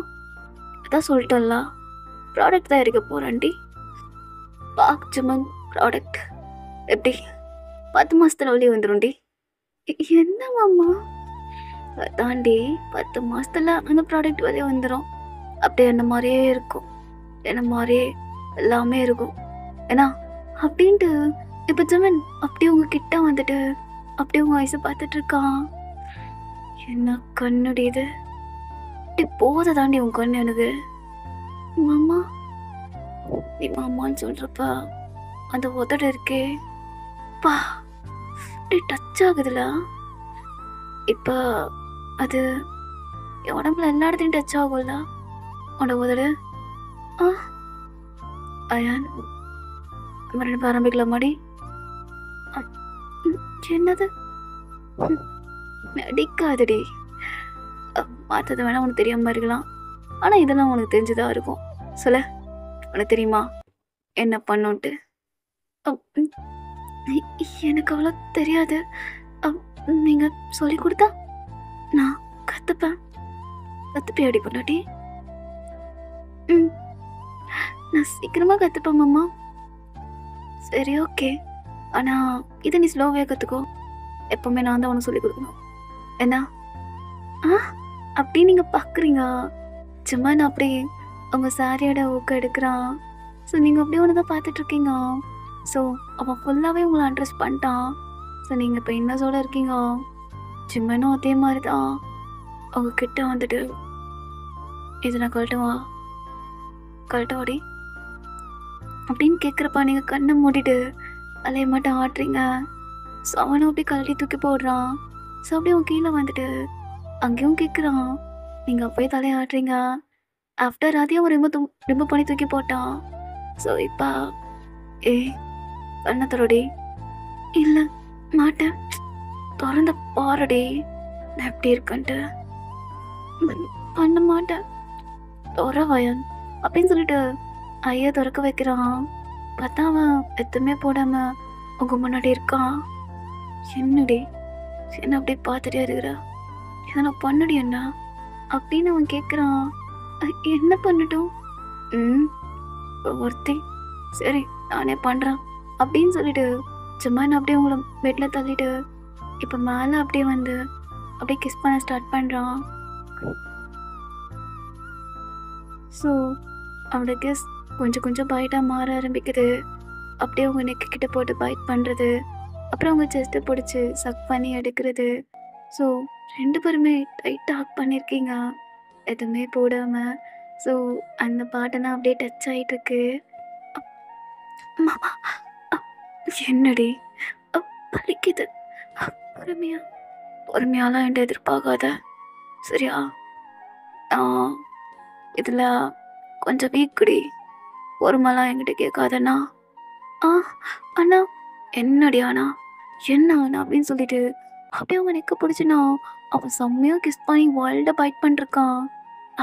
அதான் சொல்லிட்டோம்ல, ப்ராடக்ட் தான் இருக்க போறான்டி. பாக் ஜமன் ப்ராடக்ட் எப்படி 10 மாசத்துல வெளியே வந்துடும்டி. என்ன மாமா? அதாண்டி 10 மாசத்துல அந்த ப்ராடக்ட் வெளியே வந்துடும். அப்படியே என்ன மாதிரியே இருக்கும், என்ன மாதிரியே எல்லாமே இருக்கும். ஏன்னா அப்படின்ட்டு இப்போ ஜமன் அப்படியே உங்க கிட்ட வந்துட்டு அப்படியே உங்க வயசை பார்த்துட்டு இருக்கான். என்ன கண்ணுடி இது, இப்படி போத தாண்டி உன் கண்ணு எனக்கு. மாமா நீ மாமான்னு சொல்றப்ப அந்த உதடு இருக்கே பா, அப்படி டச் ஆகுதுல. இப்போ அது என் உடம்புல எல்லா இடத்துலையும் டச் ஆகும்ல உன்னோட உதடு. அயான் மறுபடியும் ஆரம்பிக்கலாமாடி? என்னது? அடிக்காதடி, மற்றது வேணா உனக்கு தெரியாம இருக்கலாம், ஆனால் இதெல்லாம் உனக்கு தெரிஞ்சுதான் இருக்கும். சொல்ல, உனக்கு தெரியுமா என்ன பண்ணுன்ட்டு? எனக்கு அவ்வளோ தெரியாது. நீங்க சொல்லி கொடுத்தா நான் கற்றுப்பேன். கற்றுப்பேன் அடி பொண்டாட்டி. நான் சீக்கிரமாக கற்றுப்பேன் மாமா. சரி ஓகே, ஆனால் இதை நீ ஸ்லோவே கற்றுக்கோ. எப்பவுமே நான் தான் உனக்கு சொல்லி கொடுக்கணும் என்ன? அப்படி நீங்கள் பார்க்குறீங்க. சும்மா நான் அப்படியே அவங்க சாரியோட ஊக்க எடுக்கிறான். ஸோ நீங்கள் அப்படியே ஒன்று தான் பார்த்துட்ருக்கீங்க. ஸோ அவன் ஃபுல்லாகவே உங்களை அட்ரஸ் பண்ணிட்டான். ஸோ நீங்கள் இப்போ என்ன சொல்ல இருக்கீங்க? ஜிம்மனும் அதே மாதிரி தான் அவங்க கிட்ட வந்துட்டு இது நான் கழட்டவாடி அப்படின்னு கேட்குறப்பா நீங்கள் கண்ணை மூடிட்டு அலைய மட்டும் ஆட்டுறீங்க. ஸோ அவனும் அப்படியே கழட்டி தூக்கி போடுறான். ஸோ அப்படியே அவன் கீழே வந்துட்டு அங்கேயும் கேட்குறான். நீங்கள் அப்படியே தலையை ஆட்டுறீங்க. ஆஃப்டர் அதையும் ரிமூவ் பண்ணி தூக்கி போட்டான். ஸோ இப்போ கண்ணை தரோடி. இல்லை மாட்டேன், திறந்த பாருடி நான் எப்படி இருக்கேன்ட்டு. பண்ண மாட்டேன் தோற வயன் அப்படின்னு சொல்லிட்டு ஐயா திறக்க வைக்கிறான். பார்த்தா அவன் எதுவுமே போடாம உங்க முன்னாடி இருக்கான். என்னடி என்ன அப்படியே பார்த்துட்டே இருக்கிற? இதை நான் பண்ணடி என்ன அப்படின்னு அவன் கேட்குறான். என்ன பண்ணட்டும்? ஒருத்தி சரி நானே பண்ணுறேன் அப்படின்னு சொல்லிட்டு சும்மா நான் அப்படியே உங்களை பெட்டில் தள்ளிட்டு இப்போ மேலே அப்படியே வந்து அப்படியே கிஸ் பண்ண ஸ்டார்ட் பண்ணுறான். ஸோ அவனோட கிஸ் கொஞ்சம் கொஞ்சம் பைட்டாக மாற ஆரம்பிக்குது. அப்படியே அவங்க நெக்கு கிட்ட போட்டு பைட் பண்ணுறது, அப்புறம் அவங்க செஸ்ட்டை பிடிச்சி சக் பண்ணி எடுக்கிறது. ஸோ 2 பேருமே டைட்டா ஹக் பண்ணியிருக்கீங்க. எதுவுமே போடாம. ஸோ அந்த பாட்டெல்லாம் அப்படியே டச் ஆயிட்டுருக்கு. மாமா அ என்னடி? வலிக்குது. பொறுமையா பொறுமையாலாம் என்ட்ட எதிர்பார்க்காத. சரியா? நான் இதில கொஞ்சம் வீக்குடி. பொறுமைலாம் என்கிட்ட கேட்காதண்ணா. ஆ அண்ணா என்னடி ஆனா? என்ன ஆனா? அப்படின்னு சொல்லிட்டு அப்படியே அவன் நெக்க பிடிச்சுனா அவன் செம்மையா கிஸ் பண்ணி வேர்ல்ட பைட் பண்ணிருக்கான்.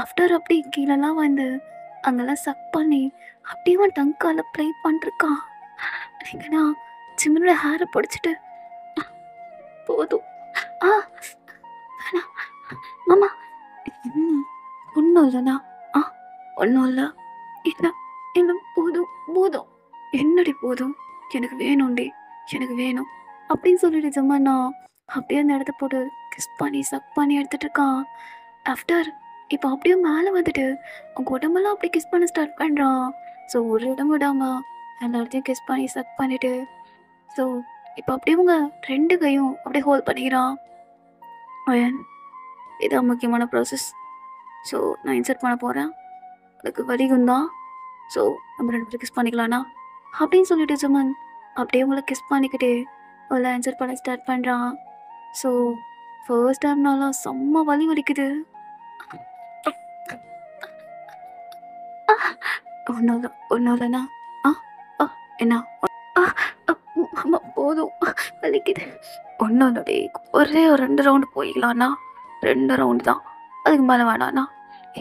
ஆஃப்டர் அப்படி கீழலாம் வந்து அங்கெல்லாம் சக் பண்ணி அப்படியே அவன் டங்கால ப்ளே பண்ணிருக்கான். நீங்கண்ணா சிம்மனோட ஹேரை பிடிச்சிட்டு போதும். ஆ வேணாம் மாமா. ஒன்றும் இல்லைண்ணா. ஆ ஒன்றும் இல்லை. இல்லை இல்லை போதும் போதும். என்னடி போதும்? எனக்கு வேணும்டி, எனக்கு வேணும் அப்படின்னு சொல்லிட்டு ஜம்மண்ணா அப்படியே அந்த இடத்த போட்டு கிஸ் பண்ணி சக் பண்ணி எடுத்துட்டு இருக்கான். ஆஃப்டர் இப்போ அப்படியே மேலே வந்துட்டு அவங்க உடம்பெல்லாம் அப்படியே கிஸ் பண்ண ஸ்டார்ட் பண்ணுறான். ஸோ ஒரு இடம் விடாம எல்லா இடத்தையும் கிஸ் பண்ணி சக் பண்ணிட்டு ஸோ இப்போ அப்படியே அவங்க 2 கையும் அப்படியே ஹோல்ட் பண்ணிக்கிறான். அயன் இதான் முக்கியமான ப்ராசஸ். ஸோ நான் இன்சர்ட் பண்ண போகிறேன். அதுக்கு வலிக்கும் தான். ஸோ நம்ம 2 பேரும் கிஸ் பண்ணிக்கலாம்ண்ணா அப்படின்னு சொல்லிட்டு ஜமன் அப்படியே உங்களை கிஸ் பண்ணிக்கிட்டு அவளை ஆன்சர் பண்ண ஸ்டார்ட் பண்ணுறான். ஸோ ஃபர்ஸ்ட் டைம்னால செம்ம வலி வலிக்குது. ஒன்றும் இல்லை ஒன்றும் இல்லைண்ணா. ஆ ஆ என்ன ஆமாம் போதும் வலிக்குது. ஒன்றும் இல்லடி, ஒரே ஒரு 2 ரவுண்டு போயிக்கலாம்ண்ணா. 2 ரவுண்டு தான், அதுக்கு மேலே வேணாண்ணா.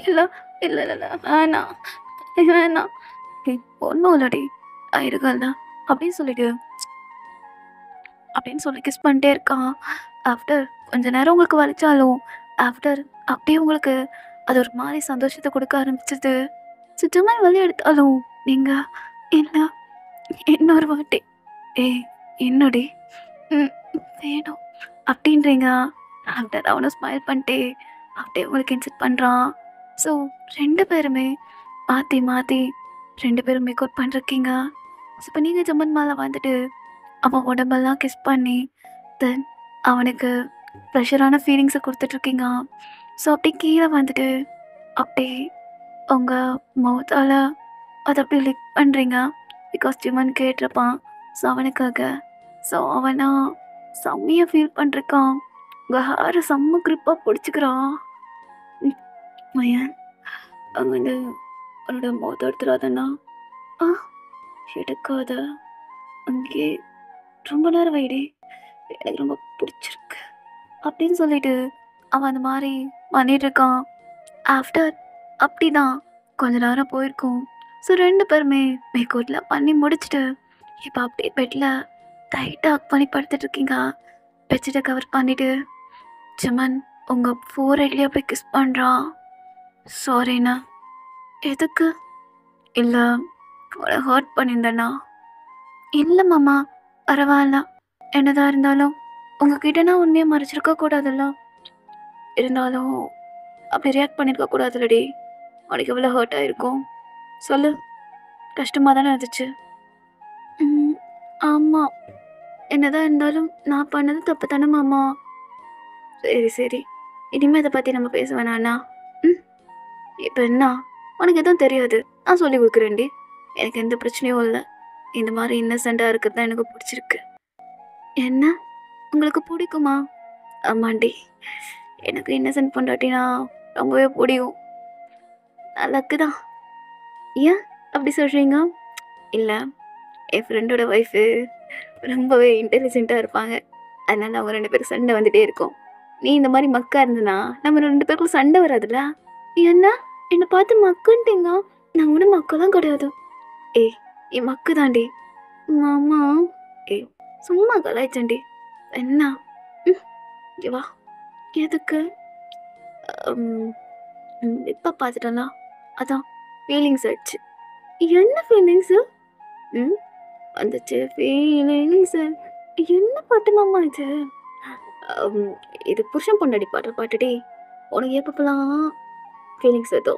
இல்லை இல்லை இல்லை வேணாம் வேணாம். ஒன்றும் இல்லடி இருக்கல்ல அப்படின்னு சொல்லிட்டு கிஸ் பண்ணிட்டே இருக்கான். ஆஃப்டர் கொஞ்ச நேரம் உங்களுக்கு வலிச்சாலும் ஆஃப்டர் அப்படியே உங்களுக்கு அது ஒரு மாதிரி சந்தோஷத்தை கொடுக்க ஆரம்பிச்சது. சுத்தமாக வலி எடுத்தாலும் நீங்கள் என்ன இன்னொரு வாட்டி என்னடி வேணும் அப்படின்றீங்க. ஆஃப்டர் அவனை ஸ்மைல் பண்ணிட்டே அப்படியே உங்களுக்கு இன்செட் பண்ணுறான். ஸோ 2 பேருமே மாற்றி மாற்றி 2 பேரும் மேக்கப் பண்ணிருக்கீங்க. ஸோ இப்போ நீங்கள் ஜம்மன் மேலே வந்துட்டு அவன் உடம்பெல்லாம் கிஸ் பண்ணி தென் அவனுக்கு ப்ரெஷரான ஃபீலிங்ஸை கொடுத்துட்ருக்கீங்க. ஸோ அப்படியே கீழே வந்துட்டு அப்படியே உங்கள் மவுத்தால் அதை அப்படியே லிக் பண்ணுறீங்க. பிகாஸ் ஜிம்மன் கேட்டிருப்பான். ஸோ அவனுக்காக ஸோ அவனா செம்மையாக ஃபீல் பண்ணிருக்கான். உங்கள் ஹேரை செம்ம க்ரிப்பாக பிடிச்சிக்கிறான். மயன் அங்கே வந்து அவனோட மவுத்தை எடுத்துடாதண்ணா. ஆ எடுக்காத, அங்கே ரொம்ப நேரம் வைடி, எனக்கு ரொம்ப பிடிச்சிருக்கு அப்படின்னு சொல்லிட்டு அவன் அந்த மாதிரி பண்ணிட்டு இருக்கான். ஆஃப்டர் அப்படி தான் கொஞ்ச நேரம் போயிருக்கும். ஸோ 2 பேருமே மேக்கோட்டில் பண்ணி முடிச்சுட்டு இப்போ அப்படியே பெட்டில் டைட்டாக ஹக் பண்ணி படுத்துட்டு இருக்கீங்க. பெட்ஷீட்டை கவர் பண்ணிவிட்டு ஜமன் உங்கள் ஃபோர்ஹெட்லேயே அப்படியே கிஸ் பண்ணுறான். சாரிண்ணா. எதுக்கு? இல்லை உங்களை ஹர்ட் பண்ணியிருந்தேண்ணா. இல்லை மாமா பரவாயில்ல. என்னதான் இருந்தாலும் உங்ககிட்ட நான் உண்மையை மறைச்சிருக்க கூடாதுல்ல. இருந்தாலும் அப்படி ரியாக்ட் பண்ணியிருக்க கூடாதுல்லடி. உனக்கு எவ்வளோ ஹர்ட் ஆகிருக்கும் சொல்லு. கஷ்டமாக தானே இருந்துச்சு. ஆமாம், என்னதான் இருந்தாலும் நான் பண்ணது தப்பு தானே மாமா. சரி சரி, இனிமேல் இதை பற்றி நம்ம பேச வேணாண்ணா. இப்போ என்ன, உனக்கு எதுவும் தெரியாது, நான் சொல்லி கொடுக்குறேன்டி. எனக்கு எந்த பிரச்சனையும் இல்லை. இந்த மாதிரி இன்னசென்ட்டாக இருக்கிறது தான் எனக்கு பிடிச்சிருக்கு. என்ன உங்களுக்கு பிடிக்குமா? ஆமாண்டி, எனக்கு இன்னசென்ட் பொண்டாட்டினா ரொம்பவே பிடிக்கும். நல்லக்கு தான். ஏன் அப்படி சொல்கிறீங்க? இல்லை, என் ஃப்ரெண்டோட ஒய்ஃபு ரொம்பவே இன்டெலிஜென்ட்டாக இருப்பாங்க. அதனால் அவங்க 2 பேரும் சண்டை வந்துகிட்டே இருக்கும். நீ இந்த மாதிரி மக்கா இருந்தனா நம்ம 2 பேருக்குள்ள சண்டை வராதுல்ல. என்ன என்னை பார்த்து மக்குன்ட்டீங்க? நான் ஒன்றும் மக்கெல்லாம் கிடையாது. என் மக்கு தாண்டி மாமா. சும்மா கலாய்ச்சண்டி. என்ன வா. எதுக்கு? இப்போ பார்த்துட்டலாம், அதான் ஃபீலிங்ஸ் ஆயிடுச்சு. என்ன ஃபீலிங்ஸு? வந்துச்சு ஃபீலிங்ஸு. என்ன பாட்டு மாமா இது? இது புருஷன் பொண்டாடி பாடுற பாட்டுடி. உனக்கு எப்பப்பெல்லாம் ஃபீலிங்ஸ் ஏதோ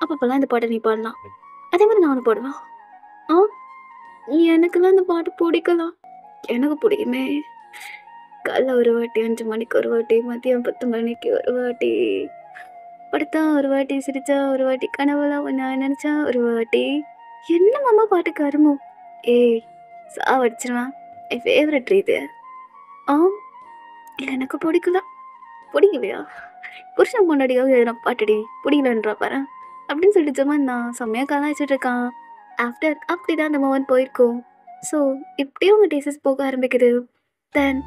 அப்பப்பெல்லாம் இந்த பாட்டை நீ பாடலாம். அதே மாதிரி நானும் பாடுவேன். எனக்கெல்லாம் இந்த பாட்டு பிடிக்கலாம். எனக்கு பிடிக்குமே. காலைல ஒரு வாட்டி, 5 மணிக்கு ஒரு வாட்டி, மதியம் 10 மணிக்கு ஒரு வாட்டி, படுத்தா ஒரு வாட்டி, சிரிச்சா ஒரு வாட்டி, கனவுல உன்ன நினைச்சா ஒரு வாட்டி. என்ன மாமா பாட்டு கருமோ! ஏய் சாவடிச்சிருவேன். என் ஃபேவரட் இது. ஆம், எனக்கு பிடிக்கல. பிடிக்கலையா? புருஷன் பொண்டாட்டிக்காக எதுனா பாட்டுடி, பிடிக்கலன்றா பாரேன். அப்படின்னு சொல்லிட்டு சும்மா நான் செம்மையா கலாய்ச்சிட்டு இருக்கான். ஆஃப்டர் அப்படிதான் அந்த மொமெண்ட் போயிருக்கும். ஸோ இப்படியே உங்கள் டேஸஸ் போக ஆரம்பிக்குது. தென்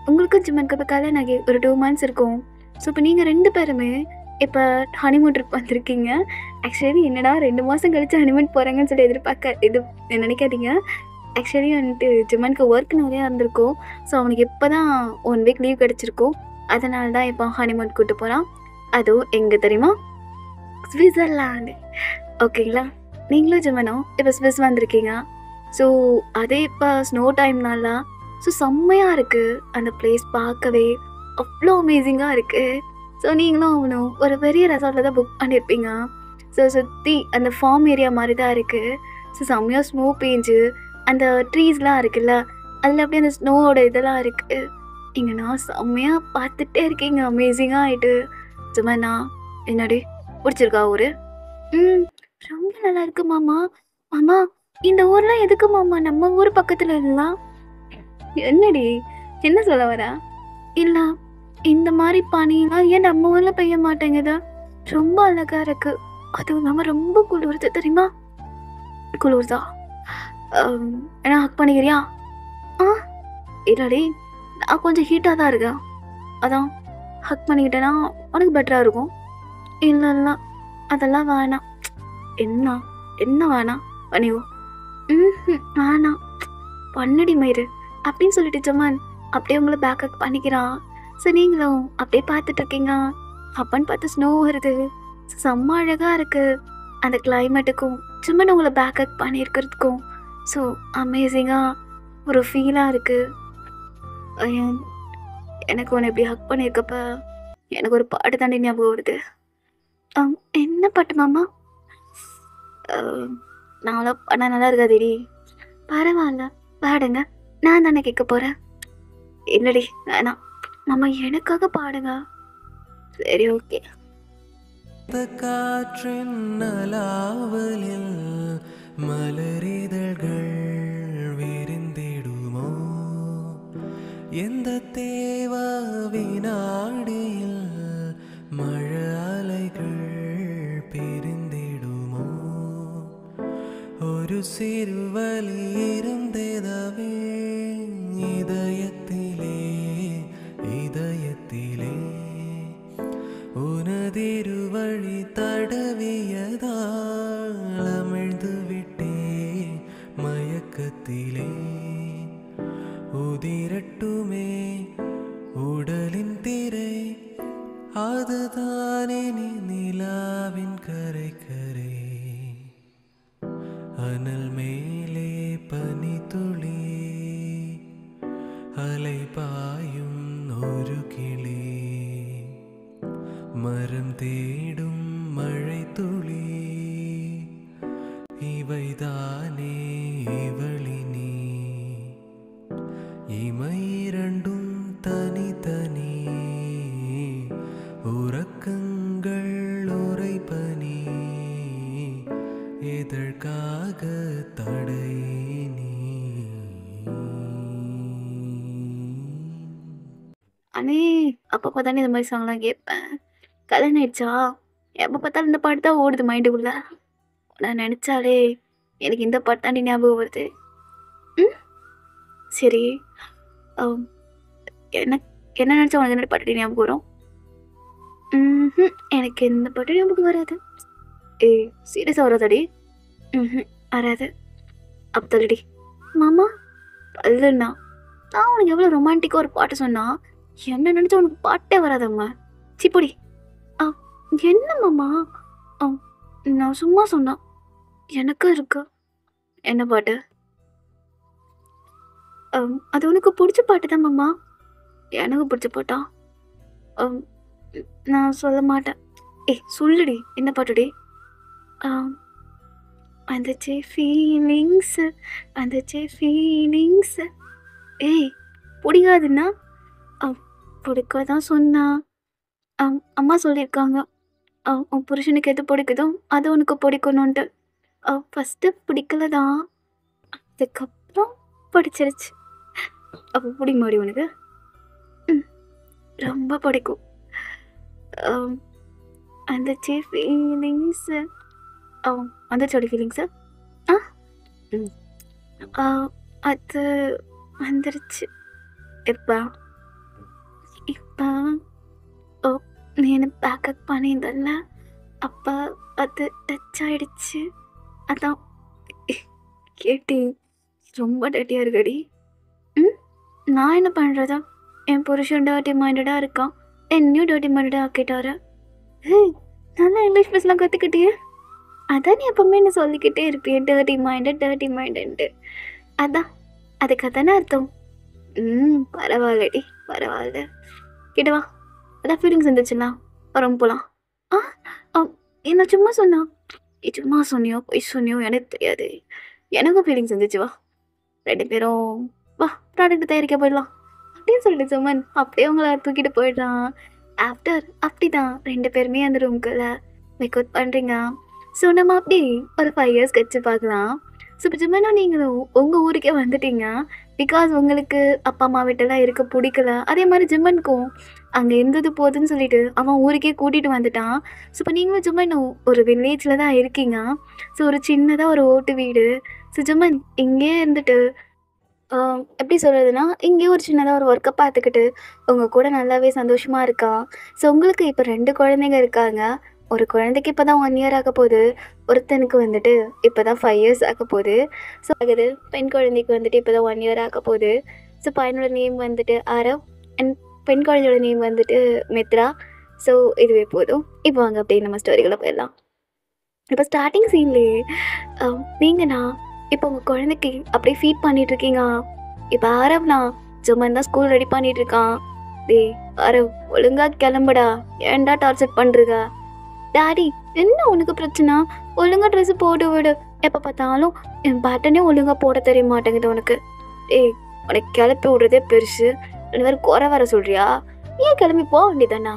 உங்களுக்கும் ஜிம்மனுக்கு இப்போ கல்யாணம் ஆகி ஒரு 2 மந்த்ஸ் இருக்கும். ஸோ இப்போ நீங்கள் 2 பேருமே இப்போ ஹனிமூன் ட்ரிப் வந்திருக்கீங்க. ஆக்சுவலி என்னடா 2 மாதம் கழிச்சு ஹனிமூன் போகிறாங்கன்னு சொல்லி இது நினைக்காதீங்க. ஆக்சுவலி வந்துட்டு ஜிம்மனுக்கு ஒர்க் நிறையா இருந்திருக்கும். ஸோ அவனுக்கு இப்போ தான் 1 வீக் லீவ் கிடச்சிருக்கும். அதனால தான் இப்போ ஹனிமூன் கூப்பிட்டு போகிறான். அதுவும் எங்கே தெரியுமா? ஸ்விட்சர்லாண்டு. ஓகேங்களா? நீங்களும் ஜிம்மனும் இப்போ ஸ்விஸ் வந்திருக்கீங்க. ஸோ அதே இப்போ ஸ்னோ டைம்னால ஸோ செம்மையாக இருக்குது அந்த பிளேஸ் பார்க்கவே. அவ்வளோ அமேசிங்காக இருக்குது. ஸோ நீங்களும் அவனும் ஒரு பெரிய ரெசார்ட்டில் தான் புக் பண்ணியிருப்பீங்க. ஸோ சுற்றி அந்த ஃபார்ம் ஏரியா மாதிரி தான் இருக்குது. ஸோ செம்மையாக ஸ்னோ பேஞ்சு அந்த ட்ரீஸ்லாம் இருக்குல்ல, அதில் அப்படியே அந்த ஸ்னோவோட இதெல்லாம் இருக்குது. இங்கே நான் செம்மையாக பார்த்துட்டே இருக்கீங்க. அமேசிங்காக ஆகிட்டு ஜிம்மனா என்னடி பிடிச்சிருக்கா ஊர்? ரொம்ப நல்லா இருக்கு மாமா. மாமா இந்த ஊர்லாம் எதுக்கு மாமா நம்ம ஊர் பக்கத்தில் இல்லலாம்? என்னடி என்ன சொல்ல வரா? இல்லை இந்த மாதிரி பனிலாம் ஏன் நம்ம ஊரில் பெய்ய மாட்டேங்குது? ரொம்ப அழகாக இருக்கு. அதுவும் இல்லாமல் ரொம்ப குளிர்து தெரியுமா? குளிர்தா? ஏன்னா ஹக் பண்ணிக்கிறியா? இல்லடி நான் கொஞ்சம் ஹீட்டாக தான் இருக்கேன். அதான் ஹக் பண்ணிக்கிட்டேன்னா உனக்கு பெட்டராக இருக்கும். இல்லை இல்லை அதெல்லாம் வேணாம். என்ன என்ன வேணாம் பண்ணிவோ? வேணாம் பண்ணடி மயிறு அப்படின்னு சொல்லிட்டு ஜமான் அப்படியே உங்களை பேக்கப் பண்ணிக்கிறான். ஸோ நீங்களும் அப்படியே பார்த்துட்டு இருக்கீங்க. அப்பன்னு பார்த்து ஸ்னோ வருது. செம்ம அழகாக இருக்குது அந்த கிளைமேட்டுக்கும் ஜமான் உங்களை பேக்கப் பண்ணியிருக்கிறதுக்கும். ஸோ அமேசிங்காக ஒரு ஃபீலாக இருக்குது. எனக்கு ஒன்று எப்படி ஹக் பண்ணியிருக்கப்ப எனக்கு ஒரு பாட்டு தாண்டி ஞாபகம் வருது. என்ன பாட்டு மாமா? நான்லாம் பண்ண நல்லா இருக்காதேடி. பரவாயில்ல பாடுங்க, நான் தானே கேட்க போகிறேன். இல்லடி வேணாம் மாமா, எனக்காக பாடுங்க. சரி ஓகே. காற்றின் நலாவலில் மலரிதழ்கள் விரிந்திடுமோ? எந்த தேவ வினாடியில் மழை அலைகள் பிரிந்திடுமோ? ஒரு சிறுவலி இருந்ததவே இதயத்திலே இதயத்திலே உனதிருவழி தடவியதால் அமிழ்ந்து விட்டே மயக்கத்திலே. உதிரட்டுமே உடலின் திரை, அதுதானே நிலாவின் கரை கரை. அனல் மேலே பனி துளி, அலை பாயும் ஒரு கிளி, மரம் தேடும் மழை துளி, இவைதானே இவளினி. இமை இரண்டும் தனித்தனி, உறக்கங்கள் உரைப்பனி, எதற்காக தடை நீ? அண்ணே அப்பப்போ தானே இந்த மாதிரி சாங்லாம் கேட்பேன். கல்யாணம் ஆயிடுச்சா? எப்போ பார்த்தாலும் இந்த பாட்டு தான் ஓடுது மைண்டுக்குள்ளே. நான் நினச்சாலே எனக்கு இந்த பாட்டு தாண்டி ஞாபகம் வருது. சரி எனக்கு என்ன நினச்சா உனக்கு என்ன பாட்டு ஞாபகம் வரும்? எனக்கு எந்த பாட்டு ஞாபகம் வராது. ஏய் சீரியஸாக வராதடி? வராது. அப்போ தள்ளுடி மாமா. பல்லுண்ணா நான் உனக்கு எவ்வளோ ரொமான்டிக்காக ஒரு பாட்டு சொன்னா என்ன நினச்சா உனக்கு பாட்டே வராதம்மா. சிப்பொடி. என்ன மாமா? நான் சும்மா சொன்னேன். எனக்கும் இருக்கு. என்ன பாட்டு? அது உனக்கு பிடிச்ச பாட்டு தான் மாமா. எனக்கு பிடிச்ச பாட்டா? நான் சொல்ல மாட்டேன். சொல்லுடி என்ன பாட்டுடி? வந்துச்சு ஃபீலிங்ஸு, வந்துச்சு ஃபீலிங்ஸு. பிடிக்காதுன்னா பிடிக்க தான் சொன்னா. அம்மா சொல்லியிருக்காங்க. உன் புருஷனுக்கு எது பிடிக்குதோ அது உனக்கு பிடிக்கணுன்ட்டு. ஃபஸ்ட்டு பிடிக்கல தான். அதுக்கப்புறம் பிடிச்சிருச்சு. அப்போ பிடிக்குமாடி உனக்கு? ம் ரொம்ப பிடிக்கும். வந்துச்சு ஃபீலிங்ஸு. வந்துச்சோட ஃபீலிங்ஸு. ஆ ம் ஆ, அது வந்துருச்சு. எப்போ? இப்போ ஓ நீ என்ன பேக்கப் பண்ணியிருந்தல்ல, அப்போ அது டச் ஆயிடுச்சு. அதான் கேட்டி ரொம்ப டட்டியாக இருக்கடி. ம் நான் என்ன பண்ணுறதா? என் புருஷன் டர்ட்டி மைண்டடாக இருக்கான். என்னையும் டர்ட்டி மைண்டடாக ஆக்கிட்டாரு. ஏய் நல்லா இங்கிலீஷ் பேசலாம் கற்றுக்கிட்டியே. அதான் நீ எப்பவுமே என்ன சொல்லிக்கிட்டே இருப்பியே, டர்ட்டி மைண்டுன்ட்டு. அதான் அதுக்கு அதானே அர்த்தம். பரவாயில்லடி, பரவாயில்ல. கிட்ட வா. அதான் ஃபீலிங்ஸ் இருந்துச்சுண்ணா வரும் போகலாம். ஆ ஆ, என்ன சும்மா சொன்னா? நீ சும்மா சொன்னியோ பொய் சொன்னியோ எனக்கு தெரியாது. எனக்கும் ஃபீலிங்ஸ் இருந்துச்சு. வா 2 பேரும் வா ப்ராடக்ட் தயாரிக்க போயிடலாம் அப்படின்னு சொல்லிட்டு சுமன் அப்படியே உங்களை தூக்கிட்டு போயிடுறான். ஆஃப்டர் அப்படி தான் 2 பேருமே அந்த ரூம்குள்ள மேக் அவுட் பண்ணுறீங்க. ஸோ நம்ம அப்படி ஒரு 5 இயர்ஸ் கழிச்சு பார்க்கலாம். ஸோ இப்போ சுமனும் நீங்களும் உங்கள் ஊருக்கே வந்துட்டீங்க. பிகாஸ் உங்களுக்கு அப்பா அம்மா வீட்டெல்லாம் இருக்க பிடிக்கல. அதே மாதிரி ஜிம்மனுக்கும் அங்கே இருந்தது போதுன்னு சொல்லிட்டு அவன் ஊருக்கே கூட்டிகிட்டு வந்துட்டான். ஸோ இப்போ நீங்களும் ஜிம்மனும் ஒரு வில்லேஜில் தான் இருக்கீங்க. ஸோ ஒரு சின்னதாக ஒரு ஓட்டு வீடு. ஸோ ஜிம்மன் இங்கே இருந்துட்டு எப்படி சொல்கிறதுனா, இங்கேயே ஒரு சின்னதாக ஒரு ஒர்க்கை பார்த்துக்கிட்டு உங்கள் கூட நல்லாவே சந்தோஷமாக இருக்கான். ஸோ உங்களுக்கு இப்போ 2 குழந்தைங்க இருக்காங்க. ஒரு குழந்தைக்கு இப்போ தான் 1 இயர் ஆக போகுது. ஒருத்தனுக்கு வந்துட்டு இப்போ தான் 5 இயர்ஸ் ஆக போகுது. ஸோ ஆகுது. பெண் குழந்தைக்கு வந்துட்டு இப்போ தான் 1 இயர் ஆக போகுது. ஸோ பையனோட நேம் வந்துட்டு ஆரவ் அண்ட் பெண் குழந்தையோட நேம் வந்துட்டு மித்ரா. ஸோ இதுவே போதும். இப்போ வாங்க அப்படியே நம்ம ஸ்டோரிக்குள்ளே போயிடலாம். இப்போ ஸ்டார்டிங் சீன்லேயே நீங்கண்ணா இப்போ உங்கள் குழந்தைக்கு அப்படியே ஃபீட் பண்ணிகிட்ருக்கீங்க. இப்போ ஆரவ்ண்ணா ஜும்மன் தான் ஸ்கூல் ரெடி பண்ணிகிட்ருக்கான். டேய் ஆரவ் ஒழுங்காக கிளம்புடா, ஏன்டா டார்ச்சர் பண்ணுறீங்க? டாடி என்ன உனக்கு பிரச்சனை? ஒழுங்காக ட்ரெஸ்ஸு போட்டு விடு. எப்போ பார்த்தாலும் என் பேட்டனே ஒழுங்காக போட தெரிய மாட்டேங்குது உனக்கு. ஏய் உனக்கு கிளப்பி விடுறதே பெருசு, 2 பேரும் குறை வர சொல்கிறியா? ஏன் கிளம்பி போக வேண்டியதாண்ணா?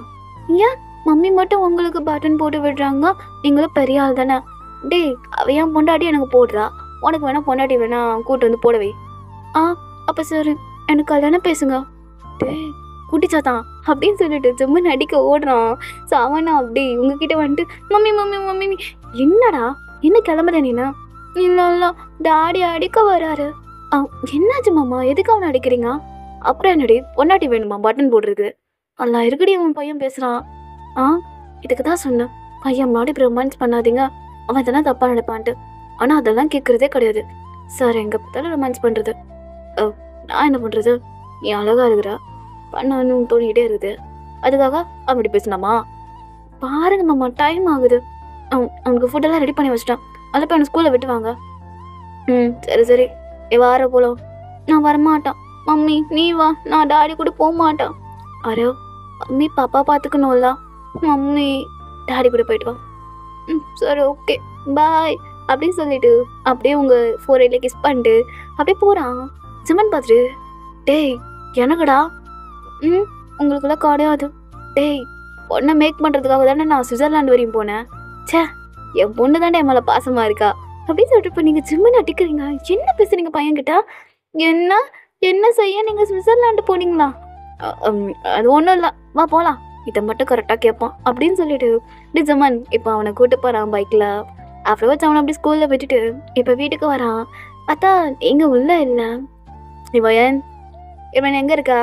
ஏன் மம்மி மட்டும் உங்களுக்கு பட்டன் போட்டு விடுறாங்க, நீங்களும் பெரிய ஆள் தானே? டேய் அவ ஏன் பொண்டாட்டி எனக்கு போடுறா, உனக்கு வேணா பொண்டாட்டி வேணா கூட்டு வந்து போடவே. அப்போ சரி எனக்கு கல்யாணம் பேசுங்க. டேய் குட்டிச்சாத்தான் அப்படின்னு சொல்லிட்டு ஜம்மன் அடிக்க ஓடுறான். ஸோ அவனா அப்படி உங்ககிட்ட வந்துட்டு மம்மி மம்மி மம்மி என்னடா என்ன கிளம்புற நீனா? இல்லை இல்லை டாடி அடிக்க வராரு. என்னாச்சு மாமா, எதுக்கு அவனை அடிக்கிறீங்க? அப்புறம் என்னடி பொண்டாட்டி வேணுமா பட்டன் போடுறதுக்கு? நல்லா இருக்குடி அவன் பையன் பேசுகிறான். இதுக்கு தான் சொன்னேன் பையன் முன்னாடி இப்படி ரொமான்ஸ் பண்ணாதீங்க, அவன் இதெல்லாம் தப்பாக நினைப்பான்ட்டு. ஆனால் அதெல்லாம் கேட்குறதே கிடையாது. சார் எங்கே பார்த்தாலும் ரொமான்ஸ் பண்ணுறது. நான் என்ன பண்ணுறது? நீ அழகாக இருக்கிறா பண்ணணும் தோணிக்கிட்டே இருக்குது, அதுக்காக அப்படி பேசினாமா? பாருங்க மாமா டைம் ஆகுது. அவனுக்கு ஃபுட்டெல்லாம் ரெடி பண்ணி வச்சிட்டான். அதில் போய் அவனை ஸ்கூலில் விட்டு வாங்க. சரி சரி வார போலாம். நான் வரமாட்டான். மம்மி நீ வா, நான் டாடி கூட போக மாட்டான். அரோ மம்மி பாப்பா பார்த்துக்கணும்ல. மம்மி டாடி கூட போயிட்டு வா. சரி ஓகே பாய் அப்படின்னு சொல்லிட்டு அப்படியே உங்கள் 4 கிஸ் பண்ணிட்டு அப்படியே போகிறான். ஜிம்மன் பார்த்துட்டு டேய் எனக்குடா உங்களுக்குலாம் கிடையாது. டேய் பொண்ணை மேக் பண்ணுறதுக்காக தானே நான் சுவிட்சர்லாந்து வரையும் போனேன். சே என் பொண்ணு தானே என் மேலே பாசமாக இருக்கா அப்படின்னு சொல்லிட்டு இப்போ நீங்கள் ஜிம்மன் அடிக்கிறீங்க. என்ன பேசுறீங்க பையன்கிட்ட? என்ன என்ன செய்ய நீங்கள் சுவிட்சர்லாண்டு போனீங்களா? அது ஒன்றும் இல்லை வா போகலாம், இதை மட்டும் கரெக்டாக கேட்பான் அப்படின்னு சொல்லிட்டு இப்படி ஜிம்மன் இப்போ அவனை கூட்டு போகிறான் பைக்கில். அப்புறம் வச்சு அவனை அப்படி ஸ்கூலில் விட்டுட்டு இப்போ வீட்டுக்கு வரான். பார்த்தா எங்கே உள்ள இல்லை. இவன் எங்கே இருக்கா?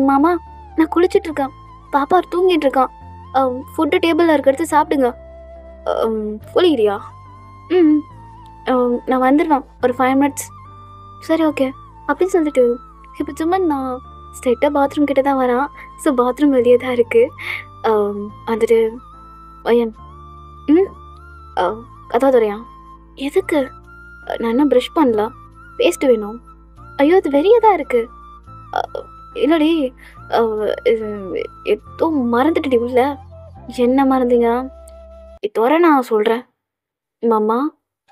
மாமா நான் குளிச்சுட்டு இருக்கேன், பாப்பா தூங்கிட்டு இருக்கான், ஃபுட்டு டேபிளில் இருக்கிறது சாப்பிடுங்க. புளிகிறியா? நான் வந்துடுவேன் ஒரு 5 மினிட்ஸ். சரி ஓகே அப்படின்னு சொல்லிட்டு இப்போ சும்மா நான் ஸ்ட்ரெயிட்டாக பாத்ரூம் கிட்ட தான் வரான். ஸோ பாத்ரூம் வெளியே தான் இருக்குது. வந்துட்டு பையன் கதாதுரையா எதுக்கு? நான் என்ன ப்ரஷ் பண்ணல, பேஸ்ட் வேணும். ஐயோ அது வெளியே தான் இருக்குது. இல்லடி ஏதோ மறந்துட்டுடி உள்ள. என்ன மறந்தீங்க? இதோட நான் சொல்கிறேன். மாமா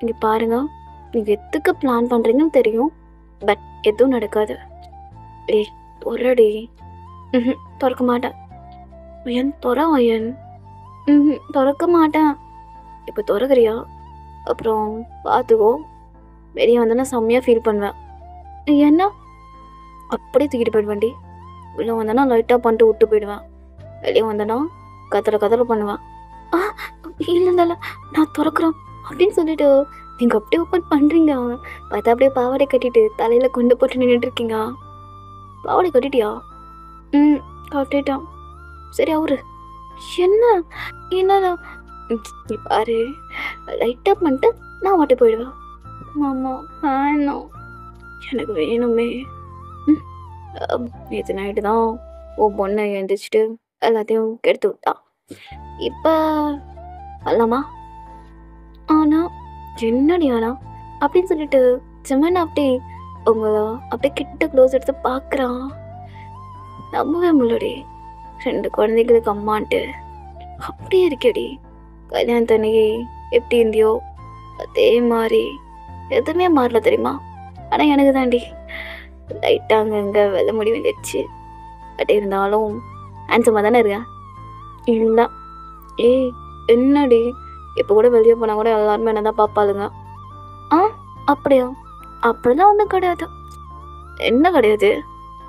இங்கே பாருங்க, நீங்கள் எதுக்கு பிளான் பண்ணுறீங்கன்னு தெரியும், பட் எதுவும் நடக்காது. தொறடி. திறக்க மாட்டேன். அயன் தொற அயன். திறக்க மாட்டேன். இப்போ திறக்கிறியா? அப்புறம் பார்த்துக்கோ, வெளியே வந்தேன்னா செம்மையாக ஃபீல் பண்ணுவேன். என்ன அப்படியே தூக்கிட்டு போயிடுவேன்டி. உள்ளே வந்தேன்னா லைட்டாக பண்ணிட்டு விட்டு போயிடுவேன். வெளியே வந்தேன்னா கதற பண்ணுவேன். ஆ இல்லை நான் திறக்கிறேன் அப்படின்னு சொல்லிட்டு நீங்கள் அப்படியே ஓப்பன் பண்ணுறீங்க. பார்த்தா அப்படியே பாவாடை கட்டிட்டு தலையில் கொண்டு போட்டு நின்றுட்டுருக்கீங்க. பாவாடை கட்டிட்டியா? கட்டிட்டான். சரி அவரு என்ன என்னடா பாரு, லைட்டாக பண்ணிட்டு நான் மாட்டி போயிடுவேன். மாமா வேணும், எனக்கு வேணுமே. நேற்று நைட்டு தான் உன் பொண்ணை எழுந்திரிச்சிட்டு எல்லாத்தையும் கெடுத்து விட்டா. இப்போ அல்லமா ஆனா என்னடி ஆனா அப்படின்னு சொல்லிட்டு ஜமன் அப்படியே உங்களை அப்படியே கிட்ட க்ளோஸ் எடுத்து பார்க்குறான். நம்பவே முடியலடி, 2 குழந்தைகளுக்கு அம்மான்ட்டு அப்படியே இருக்கேடி. கல்யாணத்தன்னைக்கு எப்படி இருந்தியோ அதே மாதிரி எதுவுமே மாறல தெரியுமா. ஆனால் எனக்கு தாண்டி லைட்டாக அங்கங்கே வெள்ள முடி வந்துடுச்சு. பட் இருந்தாலும் ஹேண்ட்ஸமாக தானே இருக்கேன். இல்லை ஏய் என்னடி, இப்போ கூட வெளியே போனால் கூட எல்லாருமே என்ன தான் பார்ப்பாளுங்க. அப்படியா? அப்படிலாம் ஒன்றும் கிடையாது. என்ன கிடையாது?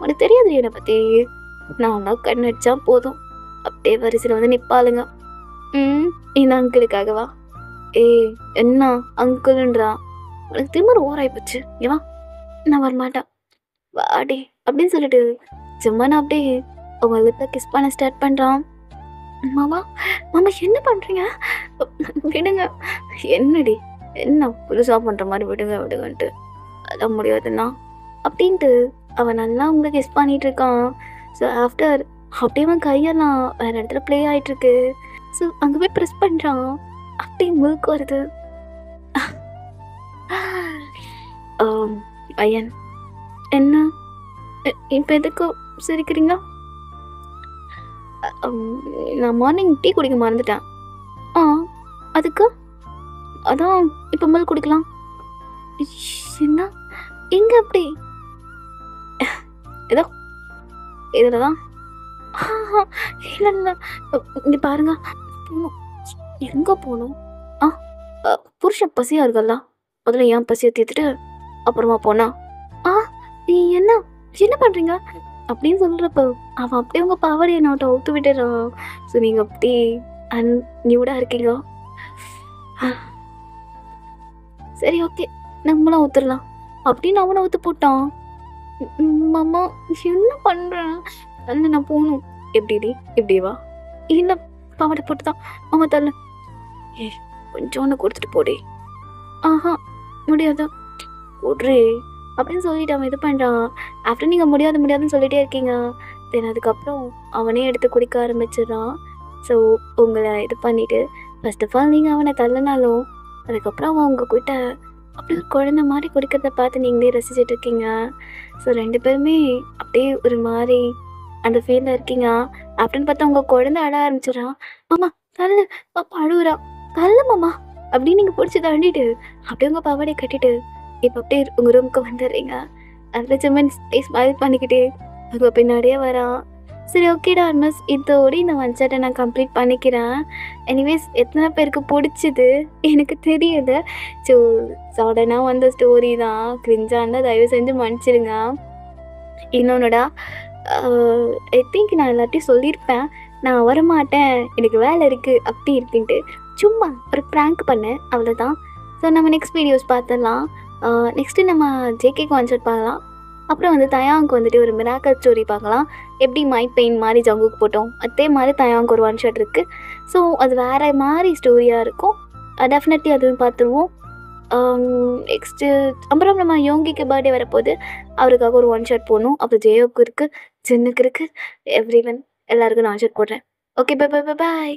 உனக்கு தெரியாது என்னை பற்றி. நான் தான் கண்ணடிச்சா போதும் அப்படியே வரிசையில் வந்து நிற்பாளுங்க. இந்த அங்கிளுக்காகவா? ஏய் என்ன அங்கிள்ன்றா? உனக்கு திரும்ப ஓராய் போச்சு. ஏவா நான் வரமாட்டேன் வாடி அப்படின்னு சொல்லிட்டு சும்மா அப்படியே அவங்க லிப்பை கிஸ் பண்ண ஸ்டார்ட் பண்ணுறான். மாமா என்ன பண்ணுறீங்க? விடுங்க. என்னடி என்ன புதுசாக பண்ணுற மாதிரி விடுங்கன்ட்டு. அதான் முடியாதுண்ணா அப்படின்ட்டு அவன் நல்லா உங்களை கிஸ் பண்ணிகிட்டு இருக்கான். ஸோ ஆஃப்டர் அப்படியே அவன் கையெல்லாம் வேறு இடத்துல ப்ளே ஆகிட்டுருக்கு. ஸோ அங்கே போய் ப்ரெஸ் பண்ணுறான். அப்படியே முழுக்க வருது. ஐயன் என்ன இப்போ எதுக்கு சிரிக்கிறீங்க? நான் மார்னிங் டீ குடிக்க மறந்துட்டேன். அதுக்கு அதான் இப்போ மேல் குடிக்கலாம். என்ன எங்கே அப்படி? ஏதோ இதில் தான். இல்லை இங்கே பாருங்க. போகணும். எங்கே போகணும்? புருஷன் பசியாக இருக்கல்ல, முதல்ல ஏன் பசியை தீர்த்துட்டு அப்புறமா போனா. என்ன என்ன பண்ணுறீங்க அப்படின்னு சொல்கிறப்ப அவன் அப்படியே உங்கள் பாவாடையை நான் அவுத்து விட்டுறான். ஸோ நீங்கள் அப்படி நியூடாக இருக்கீங்க. சரி ஓகே நம்மளாம் ஊற்றுடலாம் அப்படின்னு அவனை ஊற்று போட்டான். மாமா என்ன பண்ணுறேன்? தள்ள நான் போகணும். எப்படிடி இப்படிவா? இல்லை பாவாடை போட்டு தான் மாமா தள்ள. கொஞ்சோன்னு கொடுத்துட்டு போடி. முடியாது விட்றே அப்படின்னு சொல்லிட்டு அவன் இது பண்ணுறான். ஆஃப்டர் நீங்கள் முடியாதுன்னு சொல்லிகிட்டே இருக்கீங்க. தென் அதுக்கப்புறம் அவனே எடுத்து குடிக்க ஆரம்பிச்சிடுறான். ஸோ உங்களை இது பண்ணிவிட்டு ஃபர்ஸ்ட் ஆஃப் ஆல் நீங்கள் அவனை தள்ளனாலும் அதுக்கப்புறம் அவன் உங்ககிட்ட அப்படியே ஒரு குழந்தை மாதிரி குடிக்கிறத பார்த்து நீங்களே ரசிச்சுட்டு இருக்கீங்க. ஸோ 2 பேருமே அப்படியே ஒரு மாதிரி அந்த ஃபீலில் இருக்கீங்க. அப்படின்னு பார்த்தா உங்கள் குழந்தை அழ ஆரம்பிச்சிடறான். மாமா தள்ளு, பாப்பா அழுகுறா, தள்ளு மாமா அப்படின்னு நீங்கள் பிடிச்சி தள்ளிட்டு அப்படியே உங்கள் பாவாடையை கட்டிட்டு இப்போ அப்படியே உங்கள் ரூமுக்கு வந்துடுறீங்க. அதில் சும்மா ஸ்மைல் பண்ணிக்கிட்டே அவங்க பின்னாடியே வரான். சரி ஓகேடா மிஸ், இதோடு இந்த ஒன்ஷாட்டை நான் கம்ப்ளீட் பண்ணிக்கிறேன். எனிவேஸ் எத்தனை பேருக்கு பிடிச்சிது எனக்கு தெரியுது. ஸோ சடனாக வந்த ஸ்டோரி தான், கிரிஞ்சாக இருந்தால் தயவு செஞ்சு மன்னிச்சிடுங்க. இன்னொன்னுடா, ஐ திங்க் நான் எல்லாத்தையும் சொல்லியிருப்பேன், நான் வரமாட்டேன் எனக்கு வேலை இருக்குது அப்படி இருக்குன்ட்டு சும்மா ஒரு ப்ராங்க் பண்ணேன், அவ்வளோதான். ஸோ நம்ம நெக்ஸ்ட் வீடியோஸ் பார்த்துடலாம். நெக்ஸ்ட்டு நம்ம ஜேகே கான்சர்ட் பார்க்கலாம். அப்புறம் வந்து தயாங்க்கு வந்துட்டு ஒரு மிராக்கல் ஸ்டோரி பார்க்கலாம். எப்படி மை பெயின் மாதிரி ஜங்குக்கு போட்டோம் அதே மாதிரி தயாங்க்கு ஒரு ஒன் ஷாட் இருக்குது. ஸோ அது வேறு மாதிரி ஸ்டோரியாக இருக்கும். டெஃபினெட்லி அதுவும் பார்த்துருவோம். நெக்ஸ்ட்டு அப்புறம் நம்ம யோங்கிக்கு பர்த்டே வரப்போகுது, அவருக்காக ஒரு ஒன் ஷாட் போடணும். அப்புறம் ஜேயோக்கு இருக்குது, ஜின்னுக்கு இருக்குது, எவ்ரி ஒன் எல்லாருக்கும் நான் ஒன் ஷாட் போடுறேன். ஓகே பை பை பை பாய்.